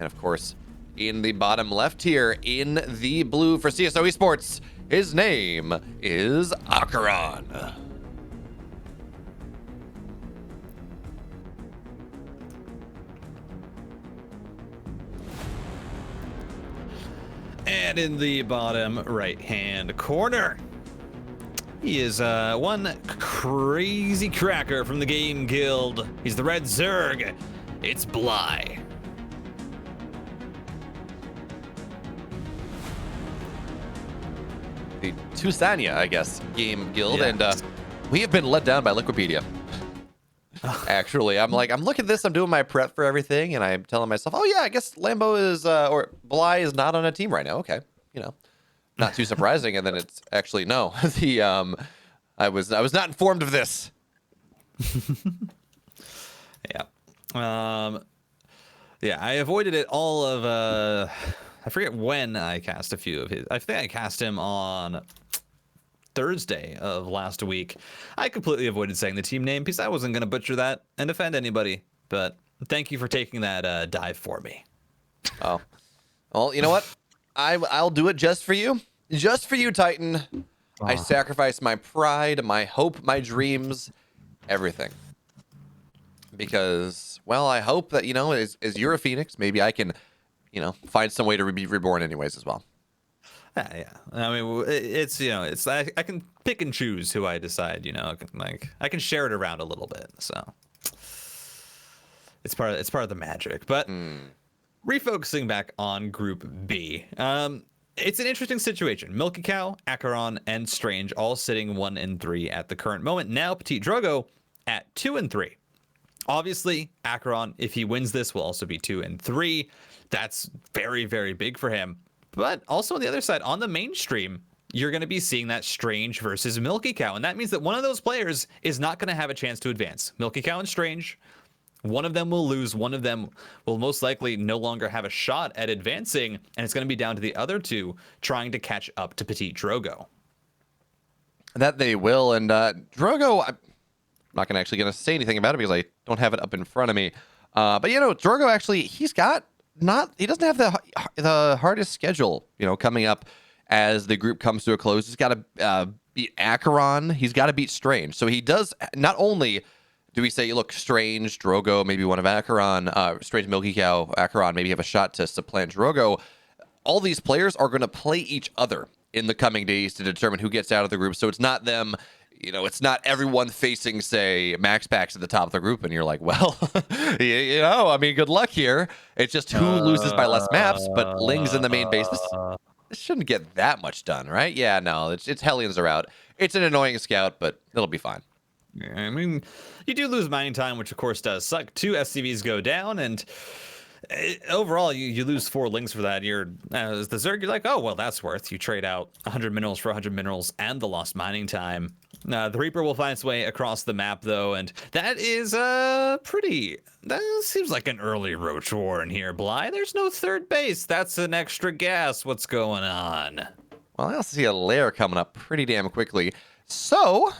And of course, in the bottom left here, in the blue for CSO Esports, his name is AqueroN. And in the bottom right-hand corner, he is one crazy cracker from the Game Guild. He's the Red Zerg. It's Bly. The Tusania, I guess, Game Guild, Yeah. and we have been let down by Liquipedia. Actually, I'm looking at this, I'm doing my prep for everything, and I'm telling myself, oh yeah, I guess Lambo is, or Bly is not on a team right now. Okay, you know, not too surprising. And then it's actually, no, I was not informed of this. Yeah. Yeah, I avoided it all of, I forget when I cast a few of his. I think I cast him on Thursday of last week. I completely avoided saying the team name because I wasn't going to butcher that and offend anybody. But thank you for taking that dive for me. Oh, well, you know what? I'll do it just for you, Titan. I sacrifice my pride, my hope, my dreams, everything. Because, well, I hope that, you know, as you're a Phoenix, maybe I can, you know, find some way to be reborn anyways as well. Yeah. I mean, it's, you know, it's I can pick and choose who I decide, you know, I can share it around a little bit. So it's part of the magic. But refocusing back on Group B, it's an interesting situation. Milky Cow, AqueroN, and Strange all sitting 1 and 3 at the current moment. Now Petit Drogo at 2 and 3. Obviously, AqueroN, if he wins this, will also be 2 and 3. That's very, very big for him. But also on the other side, on the mainstream, you're going to be seeing that Strange versus Milky Cow. And that means that one of those players is not going to have a chance to advance. Milky Cow and Strange, one of them will lose. One of them will most likely no longer have a shot at advancing. And it's going to be down to the other two trying to catch up to Petit Drogo. That they will. And Drogo, I'm not going to say anything about it because I don't have it up in front of me. But, you know, Drogo actually, he doesn't have the hardest schedule, you know, coming up as the group comes to a close. He's got to beat AqueroN. He's got to beat Strange. So he does, not only do we say, look, Strange, Drogo, maybe one of AqueroN, Strange, Milky Cow, AqueroN, maybe have a shot to supplant Drogo. All these players are going to play each other in the coming days to determine who gets out of the group. So it's not them, you know, it's not everyone facing, say, Max Packs at the top of the group, and you're like, well, you know, I mean, good luck here. It's just who loses by less maps, but Ling's in the main base. This shouldn't get that much done, right? Yeah, no, it's Hellions are out. It's an annoying scout, but it'll be fine. Yeah, I mean, you do lose mining time, which of course does suck. 2 SCVs go down, and overall, you lose 4 Lings for that. You're as the Zerg, you're like, oh, well, that's worth. You trade out 100 minerals for 100 minerals and the lost mining time. The Reaper will find its way across the map, though, and that is that seems like an early Roach War in here, Bly. There's no third base. That's an extra gas. What's going on? Well, I also see a lair coming up pretty damn quickly. So,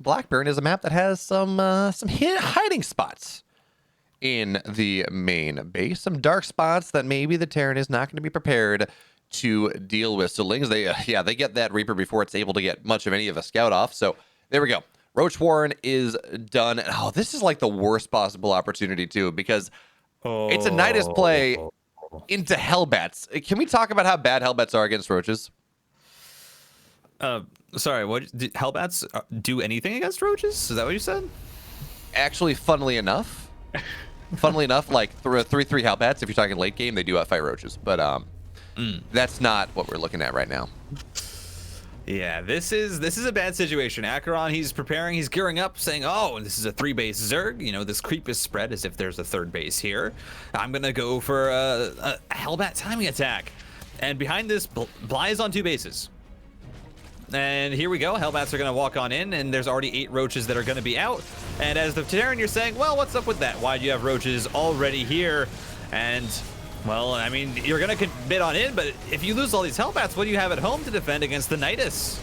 Blackburn is a map that has some hiding spots in the main base. Some dark spots that maybe the Terran is not going to be prepared to deal with. So Lings, they get that Reaper before it's able to get much of any of a scout off. So there we go. Roach Warren is done. Oh, this is like the worst possible opportunity too, because it's a Nidus play into Hellbats. Can we talk about how bad Hellbats are against Roaches? Sorry, what did Hellbats do anything against Roaches? Is that what you said? Actually, funnily enough, like 3/3 Hellbats, if you're talking late game, they do outfight Roaches. But that's not what we're looking at right now. Yeah, this is a bad situation. AqueroN, he's preparing, he's gearing up, saying, oh, this is a 3-base Zerg. You know, this creep is spread as if there's a third base here. I'm going to go for a Hellbat timing attack. And behind this, Bly is on 2 bases. And here we go. Hellbats are going to walk on in, and there's already 8 Roaches that are going to be out. And as the Terran, you're saying, well, what's up with that? Why do you have Roaches already here? And, well, I mean, you're going to commit on in, but if you lose all these Hellbats, what do you have at home to defend against the Nidus?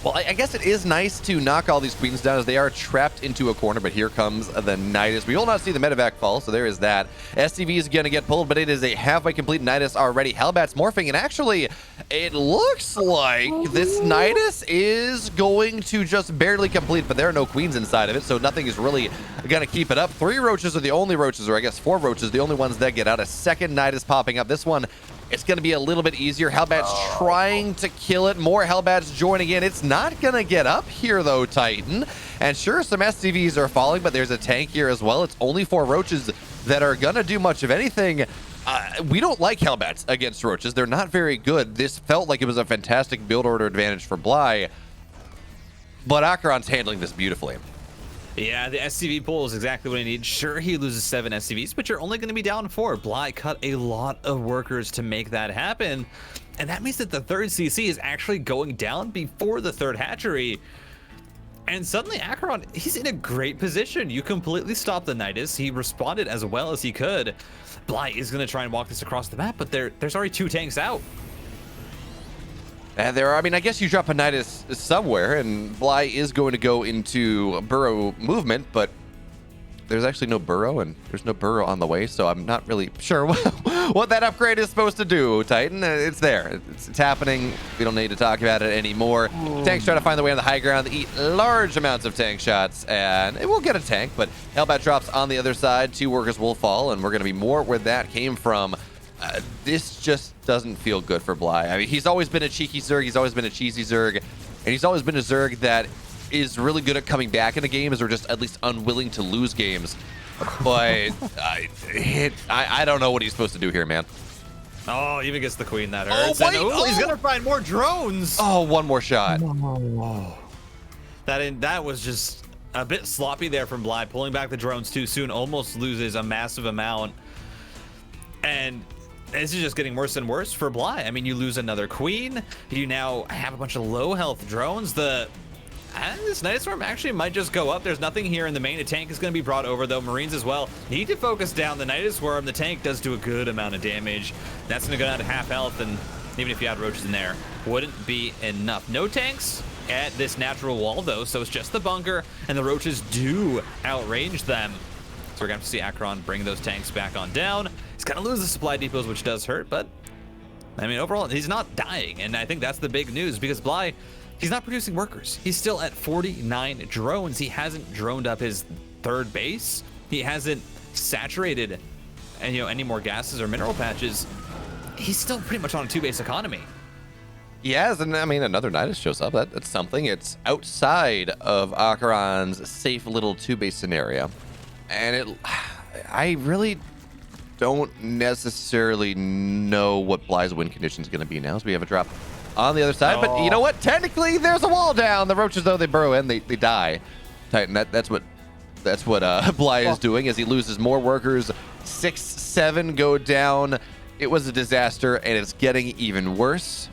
Well, I guess it is nice to knock all these queens down as they are trapped into a corner, but here comes the Nidus. We will not see the medevac fall, so there is that. SCV is going to get pulled, but it is a halfway complete Nidus already. Hellbat's morphing, and actually, it looks like this Nidus is going to just barely complete, but there are no queens inside of it, so nothing is really going to keep it up. 3 roaches are the only roaches, or I guess 4 roaches, the only ones that get out. A second Nidus popping up. This one, it's going to be a little bit easier. Hellbat's trying to kill it. More Hellbats joining in. It's not going to get up here, though, Titan. And sure, some SCVs are falling, but there's a tank here as well. It's only 4 roaches that are going to do much of anything. We don't like Hellbats against roaches. They're not very good. This felt like it was a fantastic build order advantage for Bly, but AqueroN's handling this beautifully. Yeah, the SCV pool is exactly what he needs. Sure, he loses 7 SCVs, but you're only going to be down 4. Bly cut a lot of workers to make that happen. And that means that the 3rd CC is actually going down before the 3rd hatchery. And suddenly AqueroN, he's in a great position. You completely stopped the Nidus. He responded as well as he could. Bly is going to try and walk this across the map, but there's already 2 tanks out. And I mean, I guess you drop a Nidus somewhere, and Bly is going to go into burrow movement, but there's actually no burrow, and there's no burrow on the way, so I'm not really sure what that upgrade is supposed to do, Titan. It's there. It's happening. We don't need to talk about it anymore. Tanks try to find their way on the high ground. They eat large amounts of tank shots, and it will get a tank, but Hellbat drops on the other side. 2 workers will fall, and we're going to be more where that came from. This just doesn't feel good for Bly. I mean, he's always been a cheeky Zerg. He's always been a cheesy Zerg. And he's always been a Zerg that is really good at coming back into games or just at least unwilling to lose games. But I don't know what he's supposed to do here, man. Oh, even gets the queen. That hurts. Oh, wait. And, he's going to find more drones. Oh, one more shot. Oh. That was just a bit sloppy there from Bly. Pulling back the drones too soon. Almost loses a massive amount. And this is just getting worse and worse for Bly. I mean, you lose another queen. You now have a bunch of low health drones. This Nidus Swarm actually might just go up. There's nothing here in the main. A tank is going to be brought over, though. Marines as well need to focus down the Nidus Swarm. The tank does do a good amount of damage. That's going to go down to half health, and even if you had roaches in there, wouldn't be enough. No tanks at this natural wall, though, so it's just the bunker, and the roaches do outrange them. So we're going to have to see AqueroN bring those tanks back on down. He's going to lose the supply depots, which does hurt, but I mean, overall, he's not dying. And I think that's the big news because Bly, he's not producing workers. He's still at 49 drones. He hasn't droned up his 3rd base. He hasn't saturated any more gases or mineral patches. He's still pretty much on a 2-base economy. Yes, and I mean, another Nidus shows up. That's something. It's outside of AqueroN's safe little 2-base scenario. And I really don't necessarily know what Bly's win condition is going to be now, so we have a drop on the other side. But you know what? Technically, there's a wall down. The roaches, though, they burrow in, they die. Titan, that's what Bly is doing as he loses more workers. 6, 7 go down. It was a disaster, and it's getting even worse.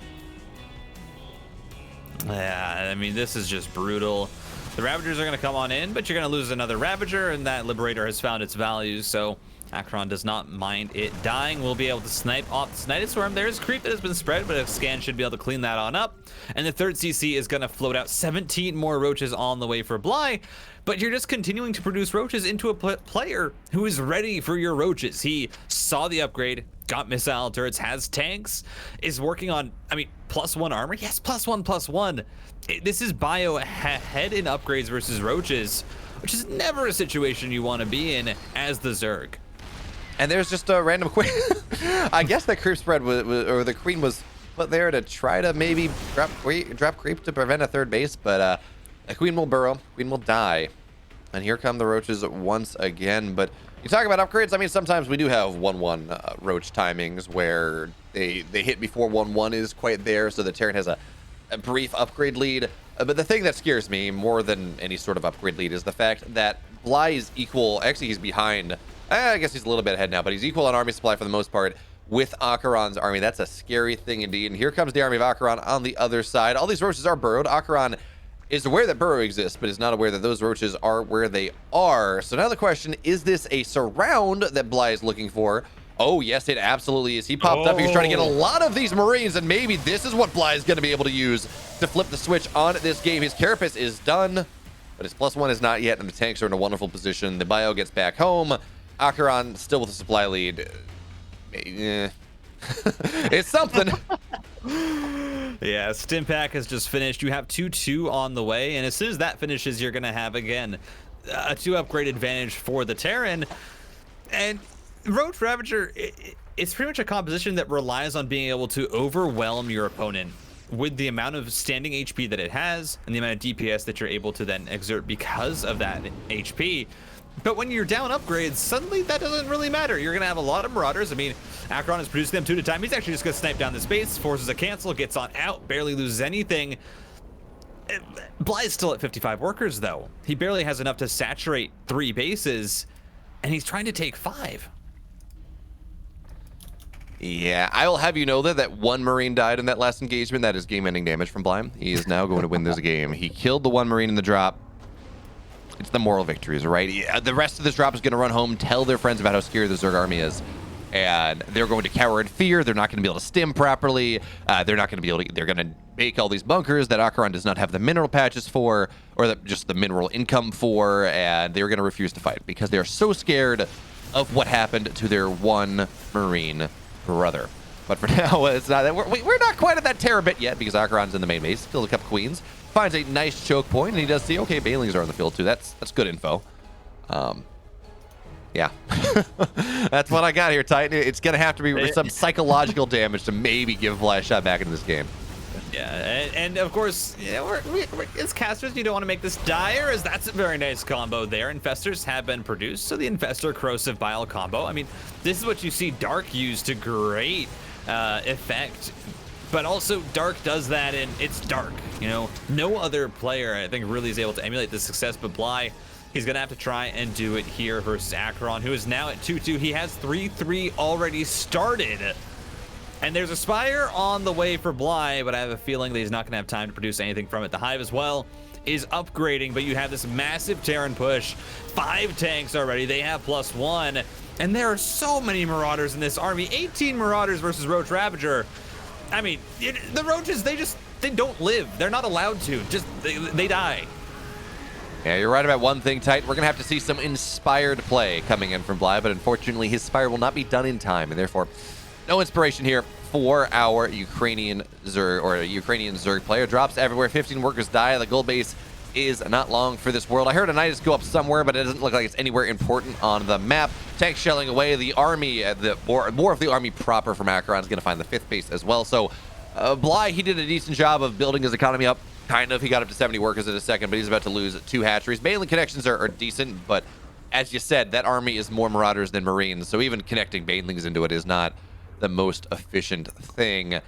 Yeah, I mean, this is just brutal. The Ravagers are going to come on in, but you're going to lose another Ravager, and that Liberator has found its value, so AqueroN does not mind it dying. We'll be able to snipe off the Nidus Swarm. There's creep that has been spread, but a scan should be able to clean that on up. And the 3rd CC is going to float out 17 more roaches on the way for Bly, but you're just continuing to produce roaches into a player who is ready for your roaches. He saw the upgrade, got missile turrets, has tanks, is working on, I mean, +1 armor. Yes, +1/+1. This is bio head in upgrades versus roaches, which is never a situation you want to be in as the Zerg. And there's just a random queen. I guess that creep spread or the queen was put there to try to maybe drop creep to prevent a 3rd base, but a queen will burrow, queen will die. And here come the roaches once again. But you talk about upgrades, I mean, sometimes we do have 1-1 roach timings where they hit before 1-1 is quite there, so the Terran has a brief upgrade lead. But the thing that scares me more than any sort of upgrade lead is the fact that Bly is equal. Actually, he's behind. I guess he's a little bit ahead now, but he's equal on army supply for the most part with AqueroN's army. That's a scary thing indeed. And here comes the army of AqueroN on the other side. All these roaches are burrowed. AqueroN is aware that burrow exists, but is not aware that those roaches are where they are. So now the question, is this a surround that Bly is looking for? Oh, yes, it absolutely is. He popped up. He was trying to get a lot of these Marines, and maybe this is what Bly is going to be able to use to flip the switch on this game. His Carapace is done, but his +1 is not yet, and the tanks are in a wonderful position. The bio gets back home. AqueroN still with a supply lead. It's something. Yeah, Stim Pack has just finished. You have 2-2 on the way, and as soon as that finishes, you're going to have, again, a 2-upgrade advantage for the Terran. And Roach Ravager, it's pretty much a composition that relies on being able to overwhelm your opponent with the amount of standing HP that it has and the amount of DPS that you're able to then exert because of that HP. But when you're down upgrades, suddenly that doesn't really matter. You're going to have a lot of Marauders. I mean, AqueroN is producing them 2 at a time. He's actually just going to snipe down the space, forces a cancel, gets on out, barely loses anything. Bly is still at 55 workers, though. He barely has enough to saturate 3 bases, and he's trying to take 5. Yeah, I will have you know that 1 Marine died in that last engagement. That is game-ending damage from Bly. He is now going to win this game. He killed the 1 Marine in the drop. It's the moral victories, right? Yeah, the rest of this drop is going to run home, tell their friends about how scary the Zerg army is. And they're going to cower in fear. They're not going to be able to stim properly. They're not going to be able to... They're going to make all these bunkers that AqueroN does not have the mineral patches for, or just the mineral income for, and they're going to refuse to fight because they're so scared of what happened to their 1 Marine brother. But for now, it's not that we're not quite at that terabit yet because AqueroN's in the main base, kills a couple queens, finds a nice choke point, and he does see, okay, banelings are on the field too. That's good info. Yeah, that's what I got here, Titan. It's gonna have to be some psychological damage to maybe give Bly a shot back into this game. Yeah, and of course, yeah, as casters, you don't want to make this dire, as that's a very nice combo there. Infestors have been produced, so the Infestor Corrosive Bile combo. I mean, this is what you see Dark use to great effect, but also Dark does that, and it's Dark. You know, no other player I think really is able to emulate this success, but Bly, he's gonna have to try and do it here versus AqueroN, who is now at 2-2. He has 3-3 already started. And there's a Spire on the way for Bly, but I have a feeling that he's not going to have time to produce anything from it. The Hive as well is upgrading, but you have this massive Terran push. 5 tanks already. They have +1. And there are so many Marauders in this army. 18 Marauders versus Roach Ravager. I mean, the Roaches, they don't live. They're not allowed to. Just, they die. Yeah, you're right about one thing, Titan. We're going to have to see some inspired play coming in from Bly, but unfortunately his Spire will not be done in time, and therefore no inspiration here for our Ukrainian Zerg player. Drops everywhere. 15 workers die. The gold base is not long for this world. I heard a Nidus go up somewhere, but it doesn't look like it's anywhere important on the map. Tanks shelling away. The army, more of the army proper from AqueroN is going to find the 5th base as well. So Bly, he did a decent job of building his economy up. Kind of. He got up to 70 workers in a second, but he's about to lose 2 hatcheries. Mainly connections are decent, but as you said, that army is more Marauders than Marines, so even connecting Banelings into it is not the most efficient thing.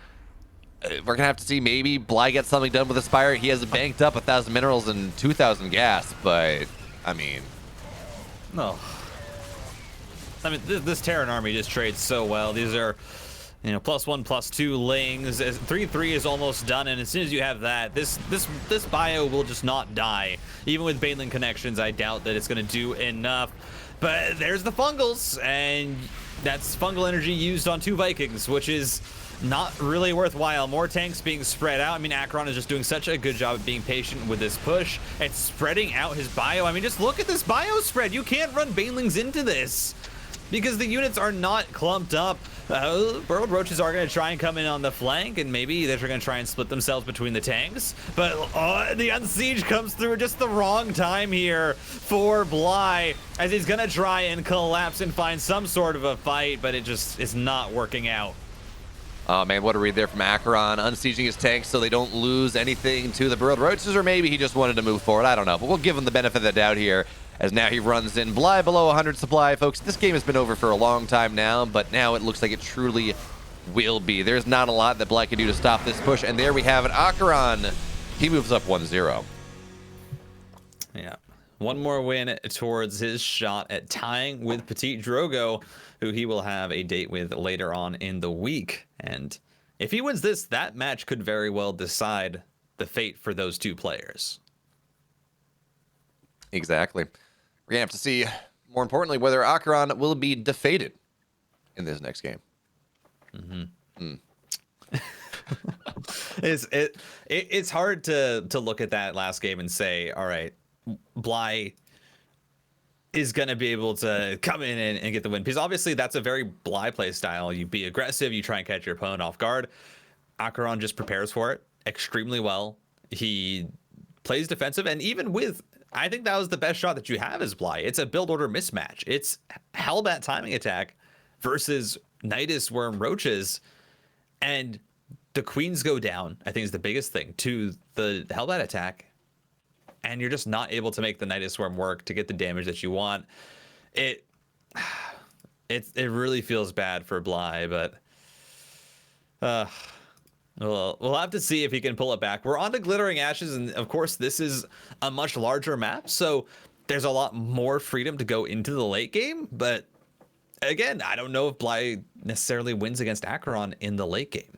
We're gonna have to see maybe Bly gets something done with Aspire. He has banked up 1,000 minerals and 2,000 gas, but I mean, no. I mean, this Terran army just trades so well. These are, you know, +1, +2 lings. 3-3 is almost done, and as soon as you have that, this bio will just not die. Even with Baneling connections, I doubt that it's gonna do enough. But there's the fungals, and that's fungal energy used on 2 Vikings, which is not really worthwhile. More tanks being spread out. I mean, AqueroN is just doing such a good job of being patient with this push and spreading out his bio. I mean, just look at this bio spread. You can't run Banelings into this because the units are not clumped up. Burrowed Roaches are going to try and come in on the flank, and maybe they're going to try and split themselves between the tanks. But the Unsiege comes through just the wrong time here for Bly, as he's going to try and collapse and find some sort of a fight, but it just is not working out. Oh man, what a read there from AqueroN, unsieging his tanks so they don't lose anything to the Burrowed Roaches, or maybe he just wanted to move forward. I don't know, but we'll give him the benefit of the doubt here, as now he runs in Bly below 100 supply. Folks, this game has been over for a long time now, but now it looks like it truly will be. There's not a lot that Bly can do to stop this push, and there we have it. AqueroN, he moves up 1-0. Yeah. One more win towards his shot at tying with Petit Drogo, who he will have a date with later on in the week. And if he wins this, that match could very well decide the fate for those 2 players. Exactly. We're going to have to see, more importantly, whether AqueroN will be defeated in this next game. It's hard to look at that last game and say, all right, Bly is going to be able to come in and get the win, because obviously that's a very Bly play style. You be aggressive, you try and catch your opponent off guard. AqueroN just prepares for it extremely well. He plays defensive, and even with, I think that was the best shot that you have as Bly. It's a build order mismatch. It's Hellbat timing attack versus Nidus Worm Roaches, and the queens go down, I think is the biggest thing, to the Hellbat attack, and you're just not able to make the Nidus Worm work to get the damage that you want. It really feels bad for Bly, but we'll have to see if he can pull it back. We're on to Glittering Ashes, and of course this is a much larger map, so there's a lot more freedom to go into the late game, but again, I don't know if Bly necessarily wins against AqueroN in the late game.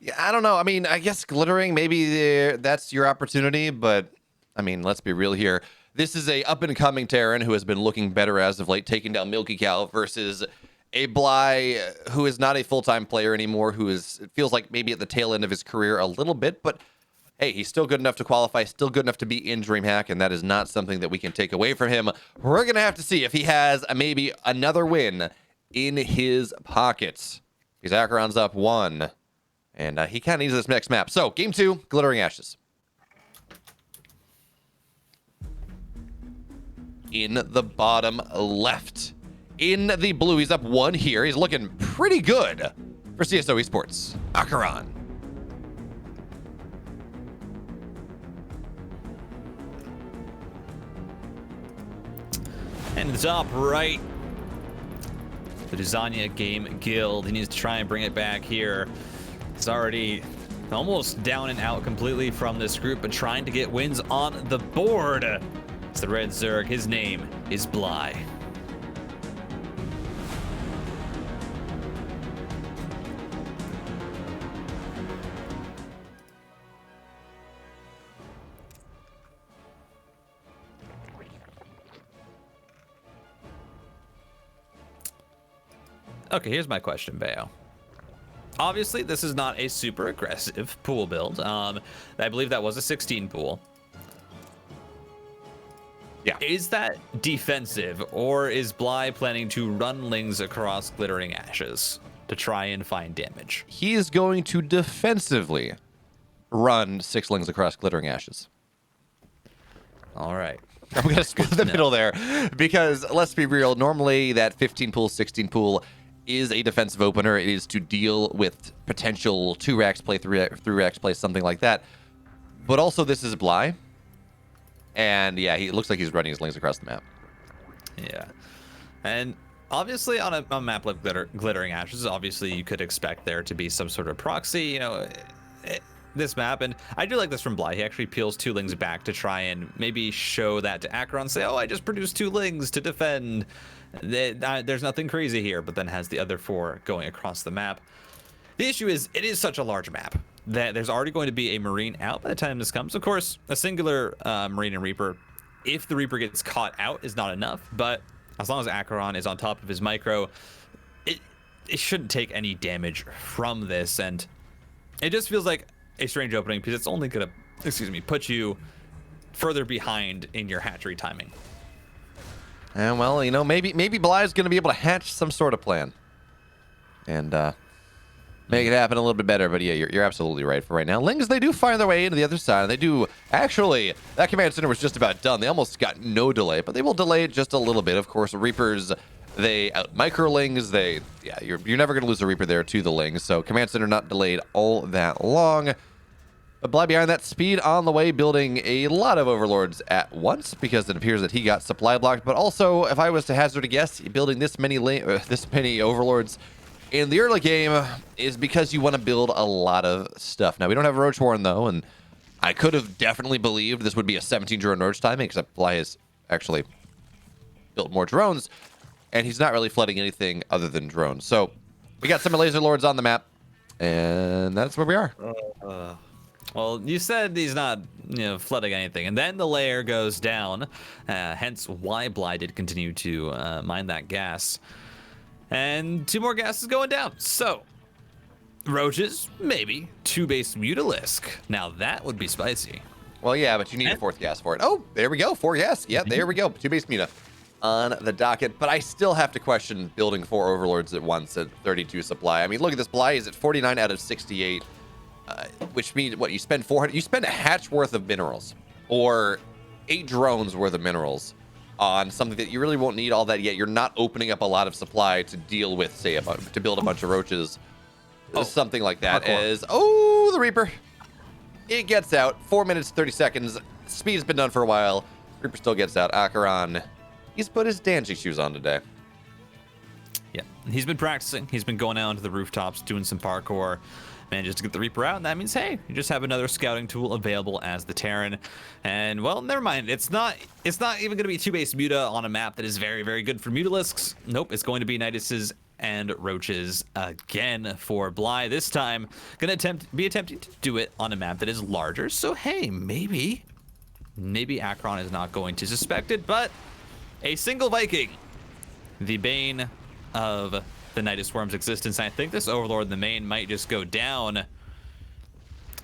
Yeah, I don't know. I mean, I guess glittering, maybe that's your opportunity, but I mean, let's be real here. This is a up-and-coming Terran who has been looking better as of late, taking down Milky Cow, versus a Bly who is not a full-time player anymore, who is, it feels like maybe at the tail end of his career a little bit, but hey, he's still good enough to qualify, still good enough to be in DreamHack, and that is not something that we can take away from him. We're going to have to see if he has maybe another win in his pockets. Because AqueroN's up 1. And he kind of needs this next map. So, game 2, Glittering Ashes. In the bottom left. In the blue, he's up 1 here. He's looking pretty good for CSO Esports. AqueroN. And the top right, the Dizania Game Guild. He needs to try and bring it back here. He's already almost down and out completely from this group, but trying to get wins on the board. It's the Red Zerg. His name is Bly. Okay, here's my question, Bayo. Obviously, this is not a super aggressive pool build. I believe that was a 16 pool. Yeah. Is that defensive, or is Bly planning to run Lings across Glittering Ashes to try and find damage? He is going to defensively run 6 Lings across Glittering Ashes. All right. I'm going to split the middle there, because let's be real, normally that 15 pool, 16 pool is a defensive opener. It is to deal with potential 2-racks play, 3-racks play, something like that. But also, this is Bly. And yeah, he looks like he's running his Lings across the map. Yeah. And obviously, on a map like Glittering Ashes, obviously you could expect there to be some sort of proxy, you know, this map. And I do like this from Bly. He actually peels 2 Lings back to try and maybe show that to AqueroN, say, oh, I just produced 2 Lings to defend. There's nothing crazy here, but then has the other 4 going across the map. The issue is, it is such a large map that there's already going to be a Marine out by the time this comes. Of course, a singular Marine and Reaper, if the Reaper gets caught out, is not enough, but as long as AqueroN is on top of his micro, it shouldn't take any damage from this, and it just feels like a strange opening, because it's only gonna, put you further behind in your hatchery timing. And well, you know, maybe Bly's going to be able to hatch some sort of plan and make it happen a little bit better. But yeah, you're absolutely right for right now. Lings, they do find their way into the other side, and they do actually. That command center was just about done. They almost got no delay, but they will delay it just a little bit. Of course, Reapers, they micro Lings. You're never going to lose a Reaper there to the Lings. So command center not delayed all that long. But Bly behind that, speed on the way, building a lot of Overlords at once, because it appears that he got supply blocked. But also, if I was to hazard a guess, building this many Overlords in the early game is because you want to build a lot of stuff. Now, we don't have a Roach Horn, though, and I could have definitely believed this would be a 17 drone Roach timing, except Bly has actually built more drones, and he's not really flooding anything other than drones. So, we got some Laser Lords on the map, and that's where we are. Well, you said he's not, flooding anything, and then the layer goes down, hence why Bly did continue to mine that gas. And 2 more gases going down. So, roaches, maybe. 2 base Mutalisk. Now that would be spicy. Well, yeah, but you need a 4th gas for it. Oh, there we go. 4 gas. Yeah, there we go. 2 base Muta on the docket. But I still have to question building 4 Overlords at once at 32 supply. I mean, look at this. Bly is at 49 out of 68, which means, what, you spend 400? You spend a hatch worth of minerals or 8 drones worth of minerals on something that you really won't need all that yet. You're not opening up a lot of supply to deal with, say, to build a bunch of roaches. Something like that is... Oh, the Reaper. It gets out. 4 minutes, 30 seconds. Speed's been done for a while. Reaper still gets out. AqueroN, he's put his dancing shoes on today. Yeah, he's been practicing. He's been going out onto the rooftops, doing some parkour, manages to get the Reaper out, and that means, hey, you just have another scouting tool available as the Terran. And, well, never mind. It's not even going to be 2 base Muta on a map that is very, very good for Mutalisks. Nope, it's going to be Niduses and roaches again for Bly. This time, gonna be attempting to do it on a map that is larger. So hey, maybe AqueroN is not going to suspect it, but a single Viking, the bane of the Nidus Worm's existence. I think this Overlord in the main might just go down.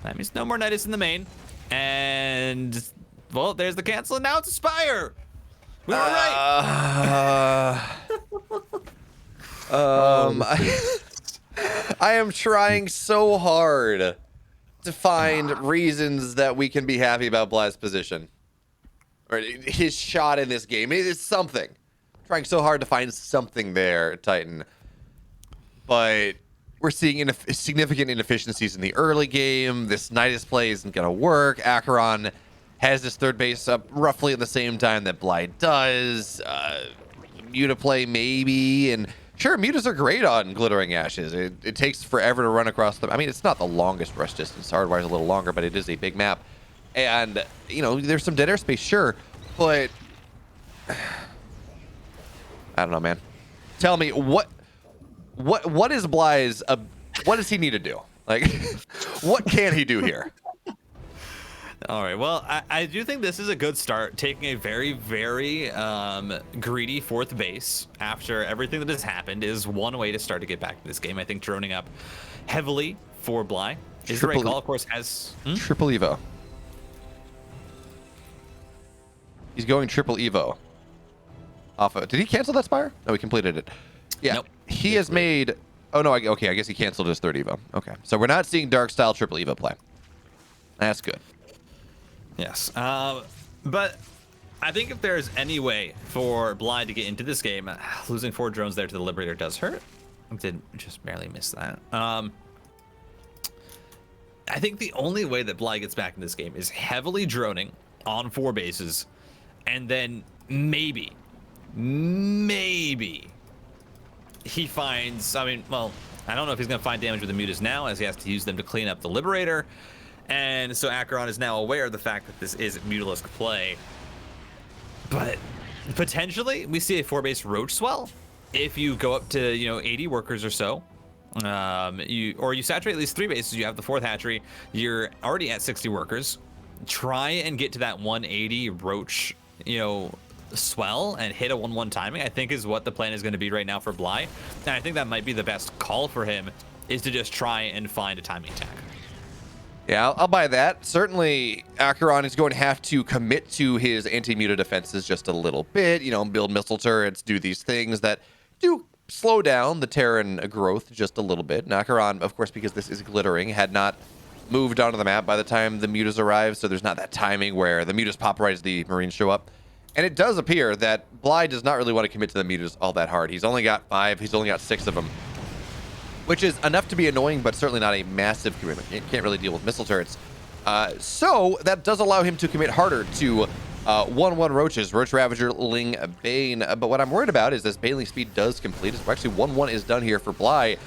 That means no more Nidus in the main, and well, there's the cancel, and now it's a Spire. We were right. I am trying so hard to find reasons that we can be happy about Bly's position or his shot in this game. It is something. Trying so hard to find something there, Titan. But we're seeing significant inefficiencies in the early game. This Nidus play isn't going to work. AqueroN has his 3rd base up roughly at the same time that Bly does. Muta play maybe, and sure, Mutas are great on Glittering Ashes. It takes forever to run across them. I mean, it's not the longest rush distance. Hardwire's a little longer, but it is a big map. And, you know, there's some dead airspace, sure, but I don't know, man. Tell me, what is Bly's, what does he need to do? Like, what can he do here? All right, well, I do think this is a good start, taking a very, very greedy 4th base after everything that has happened is one way to start to get back to this game. I think droning up heavily for Bly is the right call. Of course, has... Triple Evo. He's going triple Evo. Off of, did he cancel that Spire? No, he completed it. Yeah, nope. He has made... Oh, no, okay, I guess he canceled his 3rd Evo. Okay, so we're not seeing Dark Style triple Evo play. That's good. Yes, but I think if there's any way for Bly to get into this game, losing 4 drones there to the Liberator does hurt. I did just barely miss that. I think the only way that Bly gets back in this game is heavily droning on 4 bases, and then maybe he finds, I mean, well, I don't know if he's going to find damage with the Mutas now, as he has to use them to clean up the Liberator. And so AqueroN is now aware of the fact that this is Mutalisk play. But potentially, we see a 4-base Roach swell. If you go up to, you know, 80 workers or so, you saturate at least 3 bases, you have the 4th hatchery, you're already at 60 workers. Try and get to that 180 Roach, you know, swell and hit a 1-1 timing, I think is what the plan is going to be right now for Bly. And I think that might be the best call for him, is to just try and find a timing attack. Yeah, I'll buy that. Certainly, AqueroN is going to have to commit to his anti-muta defenses just a little bit. You know, build missile turrets, do these things that do slow down the Terran growth just a little bit. And AqueroN, of course, because this is glittering, had not moved onto the map by the time the mutas arrived, so there's not that timing where the mutas pop right as the Marines show up. And it does appear that Bly does not really want to commit to the mutas all that hard. He's only got 5, he's only got 6 of them, which is enough to be annoying, but certainly not a massive commitment. It can't really deal with missile turrets. So that does allow him to commit harder to 1-1 Roaches, Roach Ravager, Ling, Bane. But what I'm worried about is this Baneling speed does complete. Actually, 1-1 is done here for Bly.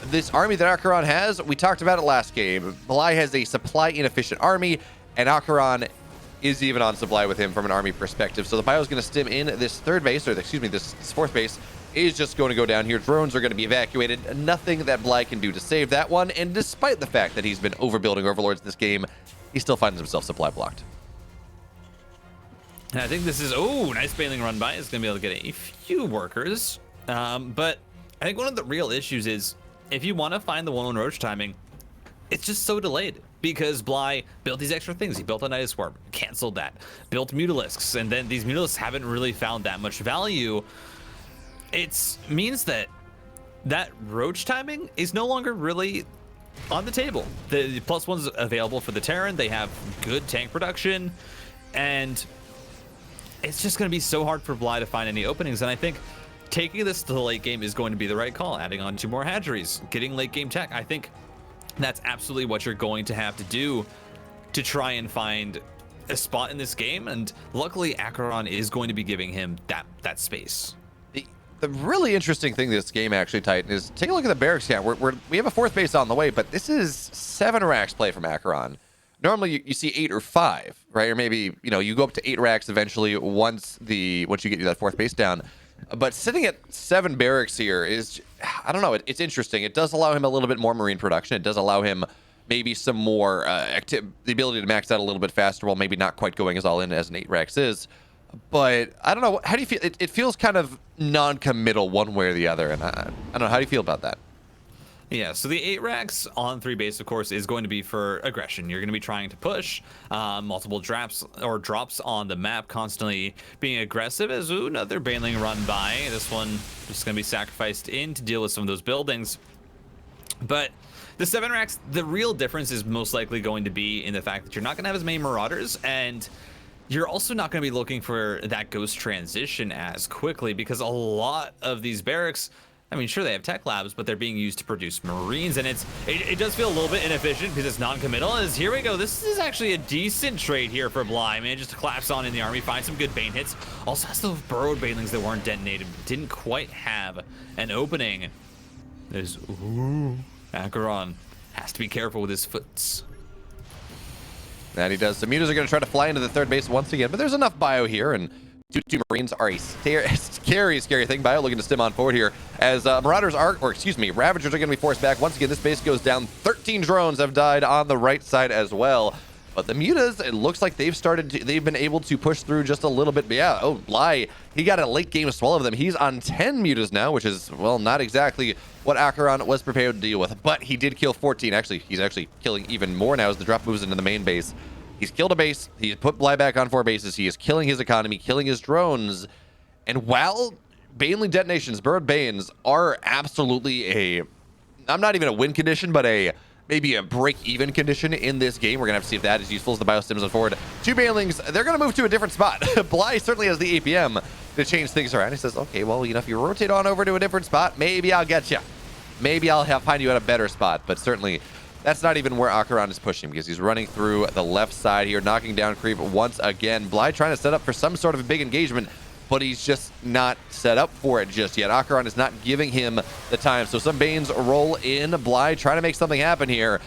This army that AqueroN has, we talked about it last game. Bly has a supply inefficient army, and AqueroN is even on supply with him from an army perspective. So the bio is going to stim in this 3rd base, or excuse me, this 4th base is just going to go down here. Drones are going to be evacuated. Nothing that Bly can do to save that one. And despite the fact that he's been overbuilding Overlords this game, he still finds himself supply blocked. And I think this is, oh, nice Baneling run by. It's going to be able to get a few workers. But I think one of the real issues is if you want to find the 1-1 roach timing, it's just so delayed because Bly built these extra things. He built a Nidus Swarm, canceled that, built Mutalisks, and then these Mutalisks haven't really found that much value. It means that roach timing is no longer really on the table. The +1's available for the Terran. They have good tank production, and it's just going to be so hard for Bly to find any openings. And I think taking this to the late game is going to be the right call. Adding on 2 more hatcheries, getting late game tech. I think that's absolutely what you're going to have to do to try and find a spot in this game. And luckily, AqueroN is going to be giving him that space. The really interesting thing this game actually, Titan, is take a look at the barracks count. We have a 4th base on the way, but this is 7 racks play from AqueroN. Normally you see 8 or 5, right? Or maybe, you go up to 8 racks eventually once you get that 4th base down. But sitting at 7 barracks here is, I don't know, it's interesting. It does allow him a little bit more marine production. It does allow him maybe some more the ability to max out a little bit faster while maybe not quite going as all in as an 8 racks is. But I don't know. How do you feel? It feels kind of non-committal one way or the other. And I don't know. How do you feel about that? Yeah, so the 8 racks on 3 base, of course, is going to be for aggression. You're going to be trying to push multiple drops on the map, constantly being aggressive as another Baneling run by. This one just going to be sacrificed in to deal with some of those buildings. But the 7 racks, the real difference is most likely going to be in the fact that you're not going to have as many Marauders, and you're also not going to be looking for that ghost transition as quickly, because a lot of these barracks, I mean, sure, they have tech labs, but they're being used to produce Marines, and it does feel a little bit inefficient because it's non-committal. As here we go, this is actually a decent trade here for Bly, man. Just to collapse on in the army, find some good Bane hits. Also has those burrowed Banelings that weren't detonated, didn't quite have an opening. There's AqueroN has to be careful with his foots. And he does. The Mutas are going to try to fly into the 3rd base once again, but there's enough bio here, and two Marines are a scary thing. Bio looking to stim on forward here as Ravagers are going to be forced back. Once again, this base goes down. 13 drones have died on the right side as well. But the Mutas, it looks like they've been able to push through just a little bit. But yeah, Bly, he got a late game swallow of them. He's on 10 Mutas now, which is, well, not exactly what AqueroN was prepared to deal with. But he did kill 14. Actually, he's actually killing even more now as the drop moves into the main base. He's killed a base. He's put Bly back on 4 bases. He is killing his economy, killing his drones. And while Baneling detonations, Bird Banes, are absolutely I'm not even a win condition, but maybe a break-even condition in this game. We're going to have to see if that is useful as the biostims on forward. 2 Banelings, they're going to move to a different spot. Bly certainly has the APM to change things around. He says, okay, well, if you rotate on over to a different spot, maybe I'll get you. Maybe I'll find you at a better spot. But certainly, that's not even where AqueroN is pushing, because he's running through the left side here, knocking down creep once again. Bly trying to set up for some sort of a big engagement, but he's just not set up for it just yet. AqueroN is not giving him the time. So some Banes roll in. Bly trying to make something happen here.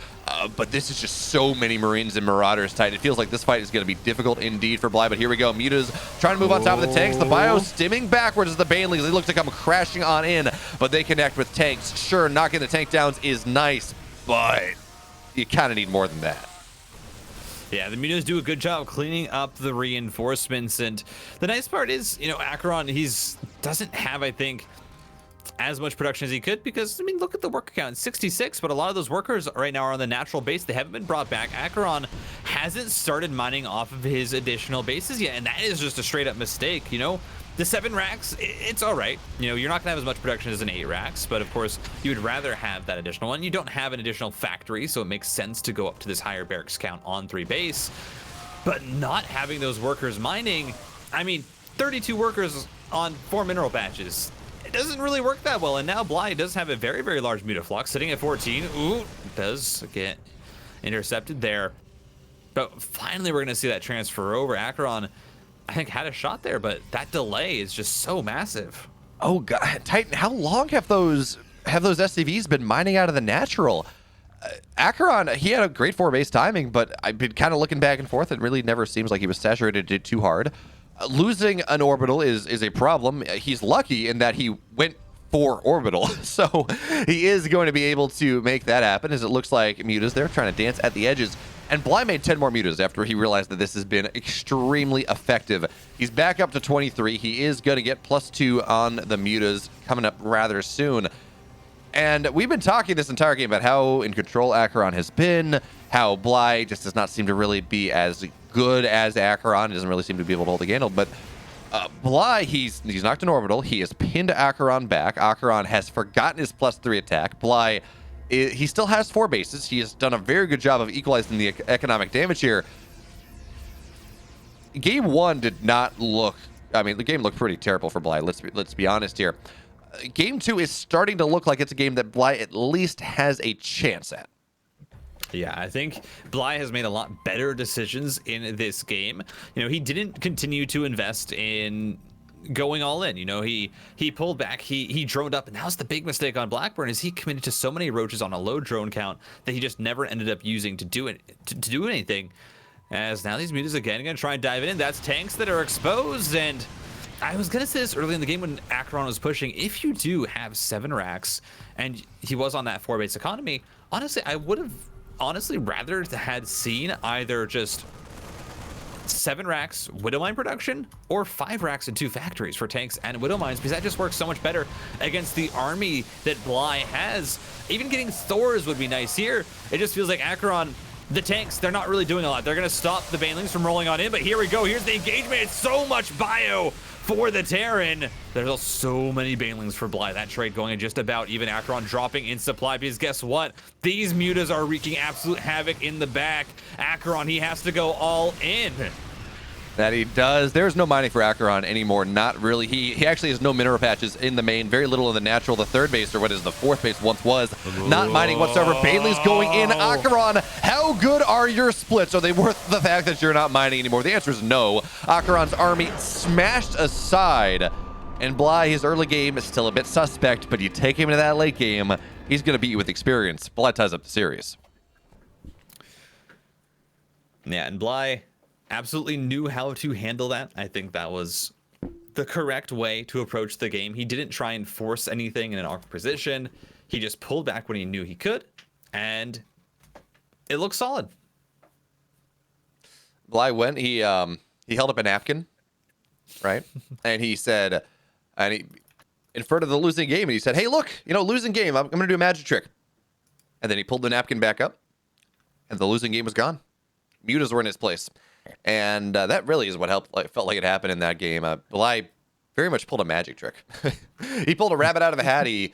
But this is just so many Marines and Marauders tight. It feels like this fight is going to be difficult indeed for Bly. But here we go. Mutas trying to move on top of the tanks. The bio stimming backwards as the Banelings. They look to come crashing on in, but they connect with tanks. Sure, knocking the tank downs is nice, but you kind of need more than that. Yeah, the Mutas do a good job cleaning up the reinforcements, and the nice part is, AqueroN, doesn't have, I think, as much production as he could, because, I mean, look at the worker count, 66, but a lot of those workers right now are on the natural base. They haven't been brought back. AqueroN hasn't started mining off of his additional bases yet, and that is just a straight-up mistake, The 7 racks, it's all right. You're not going to have as much production as an 8 racks, but of course, you would rather have that additional one. You don't have an additional factory, so it makes sense to go up to this higher barracks count on 3 base. But not having those workers mining, I mean, 32 workers on 4 mineral patches. It doesn't really work that well, and now Bly does have a very, very large mutaflux sitting at 14. Ooh, does get intercepted there. But finally, we're going to see that transfer over. AqueroN, I think, had a shot there, but that delay is just so massive. Oh god, Titan, how long have those SCVs been mining out of the natural? AqueroN, he had a great 4 base timing, but I've been kind of looking back and forth. It really never seems like he was saturated it too hard. Losing an orbital is a problem. He's lucky in that he went for orbital, so he is going to be able to make that happen, as it looks like Mutas, they're trying to dance at the edges. And Bly made 10 more mutas after he realized that this has been extremely effective. He's back up to 23. He is going to get +2 on the mutas coming up rather soon. And we've been talking this entire game about how in control AqueroN has been, how Bly just does not seem to really be as good as AqueroN. He doesn't really seem to be able to hold a candle. But Bly, he's knocked an orbital. He has pinned AqueroN back. AqueroN has forgotten his +3 attack. Bly, he still has 4 bases. He has done a very good job of equalizing the economic damage here. Game 1 did not look... I mean, the game looked pretty terrible for Bly. Let's be honest here. Game 2 is starting to look like it's a game that Bly at least has a chance at. Yeah, I think Bly has made a lot better decisions in this game. You know, he didn't continue to invest in going all in. You know, he pulled back, he droned up, and that was the big mistake on Blackburn, is he committed to so many roaches on a low drone count that he just never ended up using to do anything. As now these mutas again going to try and dive in. That's tanks that are exposed, and I was going to say this early in the game when AqueroN was pushing, if you do have 7 racks, and he was on that 4 base economy, honestly, I would have rather had seen either just 7 racks Widowmine production or 5 racks and 2 factories for tanks and Widowmines, because that just works so much better against the army that Bly has. Even getting Thors would be nice here. It just feels like AqueroN, the tanks, they're not really doing a lot. They're going to stop the Banelings from rolling on in, but here we go. Here's the engagement. It's so much bio for the Terran. There's so many Banelings for Bly. That trade going in just about even. AqueroN dropping in supply, because guess what? These mutas are wreaking absolute havoc in the back. AqueroN, he has to go all in. That he does. There's no mining for AqueroN anymore. Not really. He actually has no mineral patches in the main. Very little in the natural. The 3rd base, or what is the 4th base once was. Not mining whatsoever. Bailey's going in. AqueroN, how good are your splits? Are they worth the fact that you're not mining anymore? The answer is no. AqueroN's army smashed aside. And Bly, his early game is still a bit suspect, but you take him into that late game, he's going to beat you with experience. Bly ties up the series. Yeah, and Bly absolutely knew how to handle that. I think that was the correct way to approach the game. He didn't try and force anything in an awkward position. He just pulled back when he knew he could, and it looked solid. Bly went, he held up a napkin, right? And he said, in front of the losing game, and he said, hey, look, losing game, I'm going to do a magic trick. And then he pulled the napkin back up, and the losing game was gone. Mutas were in his place. And that really is what felt like it happened in that game. Bly very much pulled a magic trick. He pulled a rabbit out of a hat. I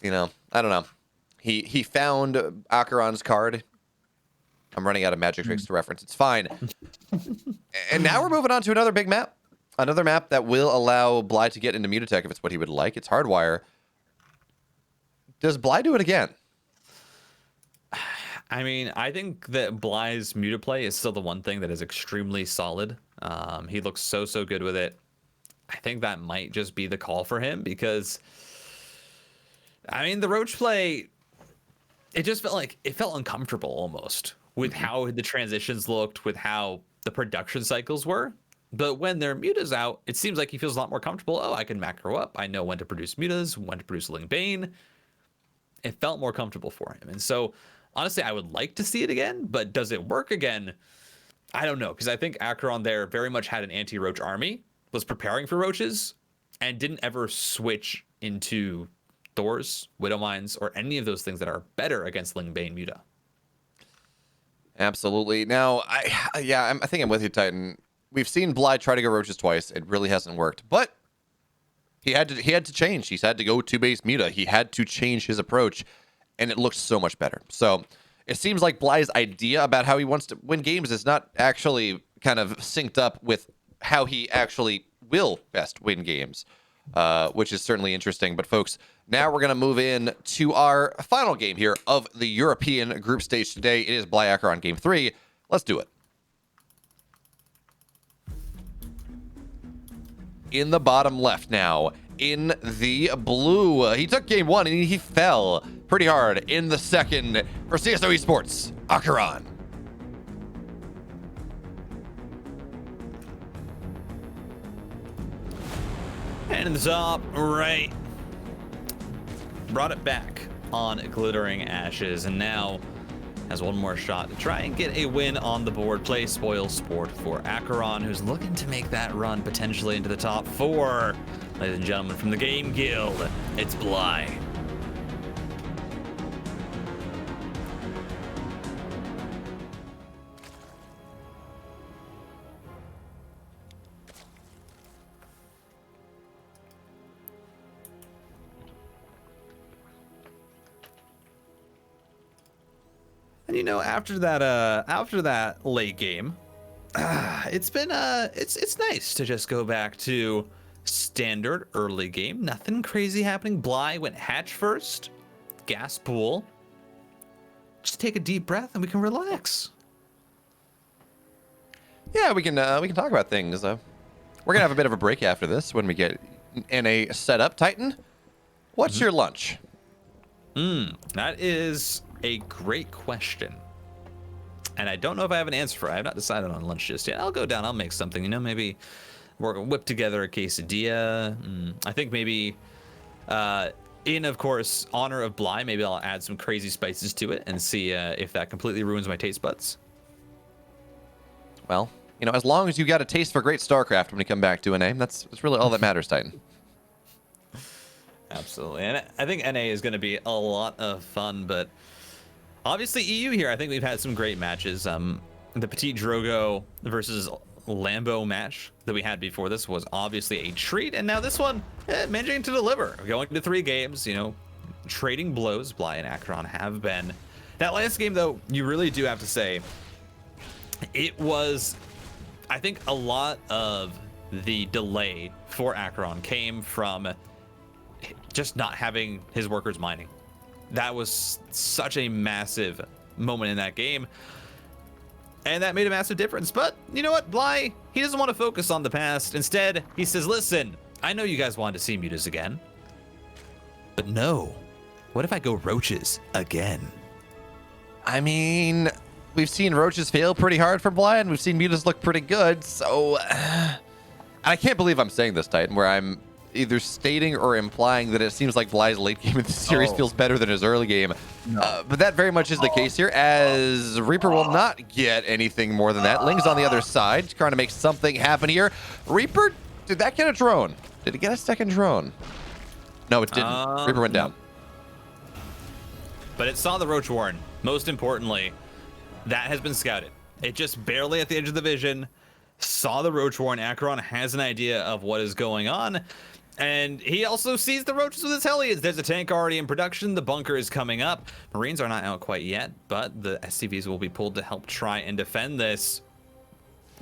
don't know. He found AqueroN's card. I'm running out of magic tricks to reference. It's fine. And now we're moving on to another big map. Another map that will allow Bly to get into Mutatech if it's what he would like. It's Hardwire. Does Bly do it again? I mean, I think that Bly's muta play is still the one thing that is extremely solid. He looks so good with it. I think that might just be the call for him, because, I mean, the Roach play, it just felt uncomfortable almost with how the transitions looked, with how the production cycles were. But when their muta's out, it seems like he feels a lot more comfortable. Oh, I can macro up. I know when to produce mutas, when to produce Ling Bane. It felt more comfortable for him. And so, honestly, I would like to see it again, but does it work again? I don't know, because I think AqueroN there very much had an anti-roach army, was preparing for roaches, and didn't ever switch into Thors, Widowmines, or any of those things that are better against Ling Bane Muta. Absolutely. Now, I think I'm with you, Titan. We've seen Bly try to go roaches twice. It really hasn't worked, but he had to change. He's had to go 2-base Muta. He had to change his approach, and it looks so much better. So it seems like Bly's idea about how he wants to win games is not actually kind of synced up with how he actually will best win games, which is certainly interesting. But folks, now we're going to move in to our final game here of the European group stage today. It is Bly AqueroN Game 3. Let's do it. In the bottom left now, in the blue, he took game 1 and he fell pretty hard in the second for CSO Esports, AqueroN. And in the top right, brought it back on Glittering Ashes, and now has one more shot to try and get a win on the board. Play spoil sport for AqueroN, who's looking to make that run potentially into the top 4. Ladies and gentlemen, from the Game Guild, it's Bly. And you know, after that late game, it's been it's nice to just go back to standard early game. Nothing crazy happening. Bly went hatch first, gas pool. Just take a deep breath and we can relax. Yeah, we can talk about things. We're gonna have a bit of a break after this when we get NA set up. Titan, what's your lunch? That is a great question. And I don't know if I have an answer for it. I have not decided on lunch just yet. I'll go down, I'll make something, you know, maybe whip together a quesadilla. I think maybe in, of course, honor of Bly, maybe I'll add some crazy spices to it and see if that completely ruins my taste buds. Well, you know, as long as you got a taste for great StarCraft when you come back to NA, that's really all that matters, Titan. Absolutely. And I think NA is going to be a lot of fun, but obviously EU here, I think we've had some great matches. The Petit Drogo versus Lambo match that we had before this was obviously a treat, and now this one, managing to deliver. Going to 3 games, you know, trading blows. Bly and AqueroN have been. That last game, though, you really do have to say, it was, I think a lot of the delay for AqueroN came from just not having his workers mining. That was such a massive moment in that game. And that made a massive difference. But you know what? Bly, he doesn't want to focus on the past. Instead, he says, listen, I know you guys wanted to see Mutas again. But no. What if I go Roaches again? I mean, we've seen Roaches fail pretty hard for Bly, and we've seen Mutas look pretty good. So, I can't believe I'm saying this, Titan, where I'm either stating or implying that it seems like Bly's late game in the series feels better than his early game. No. But that very much is the case here, as Reaper will not get anything more than that. Ling's on the other side, trying to make something happen here. Reaper, did that get a drone? Did it get a second drone? No, it didn't. Reaper went down. But it saw the Roach Warren. Most importantly, that has been scouted. It just barely at the edge of the vision, saw the Roach Warren. AqueroN has an idea of what is going on. And he also sees the Roaches with his Hellions. There's a tank already in production. The bunker is coming up. Marines are not out quite yet, but the SCVs will be pulled to help try and defend this.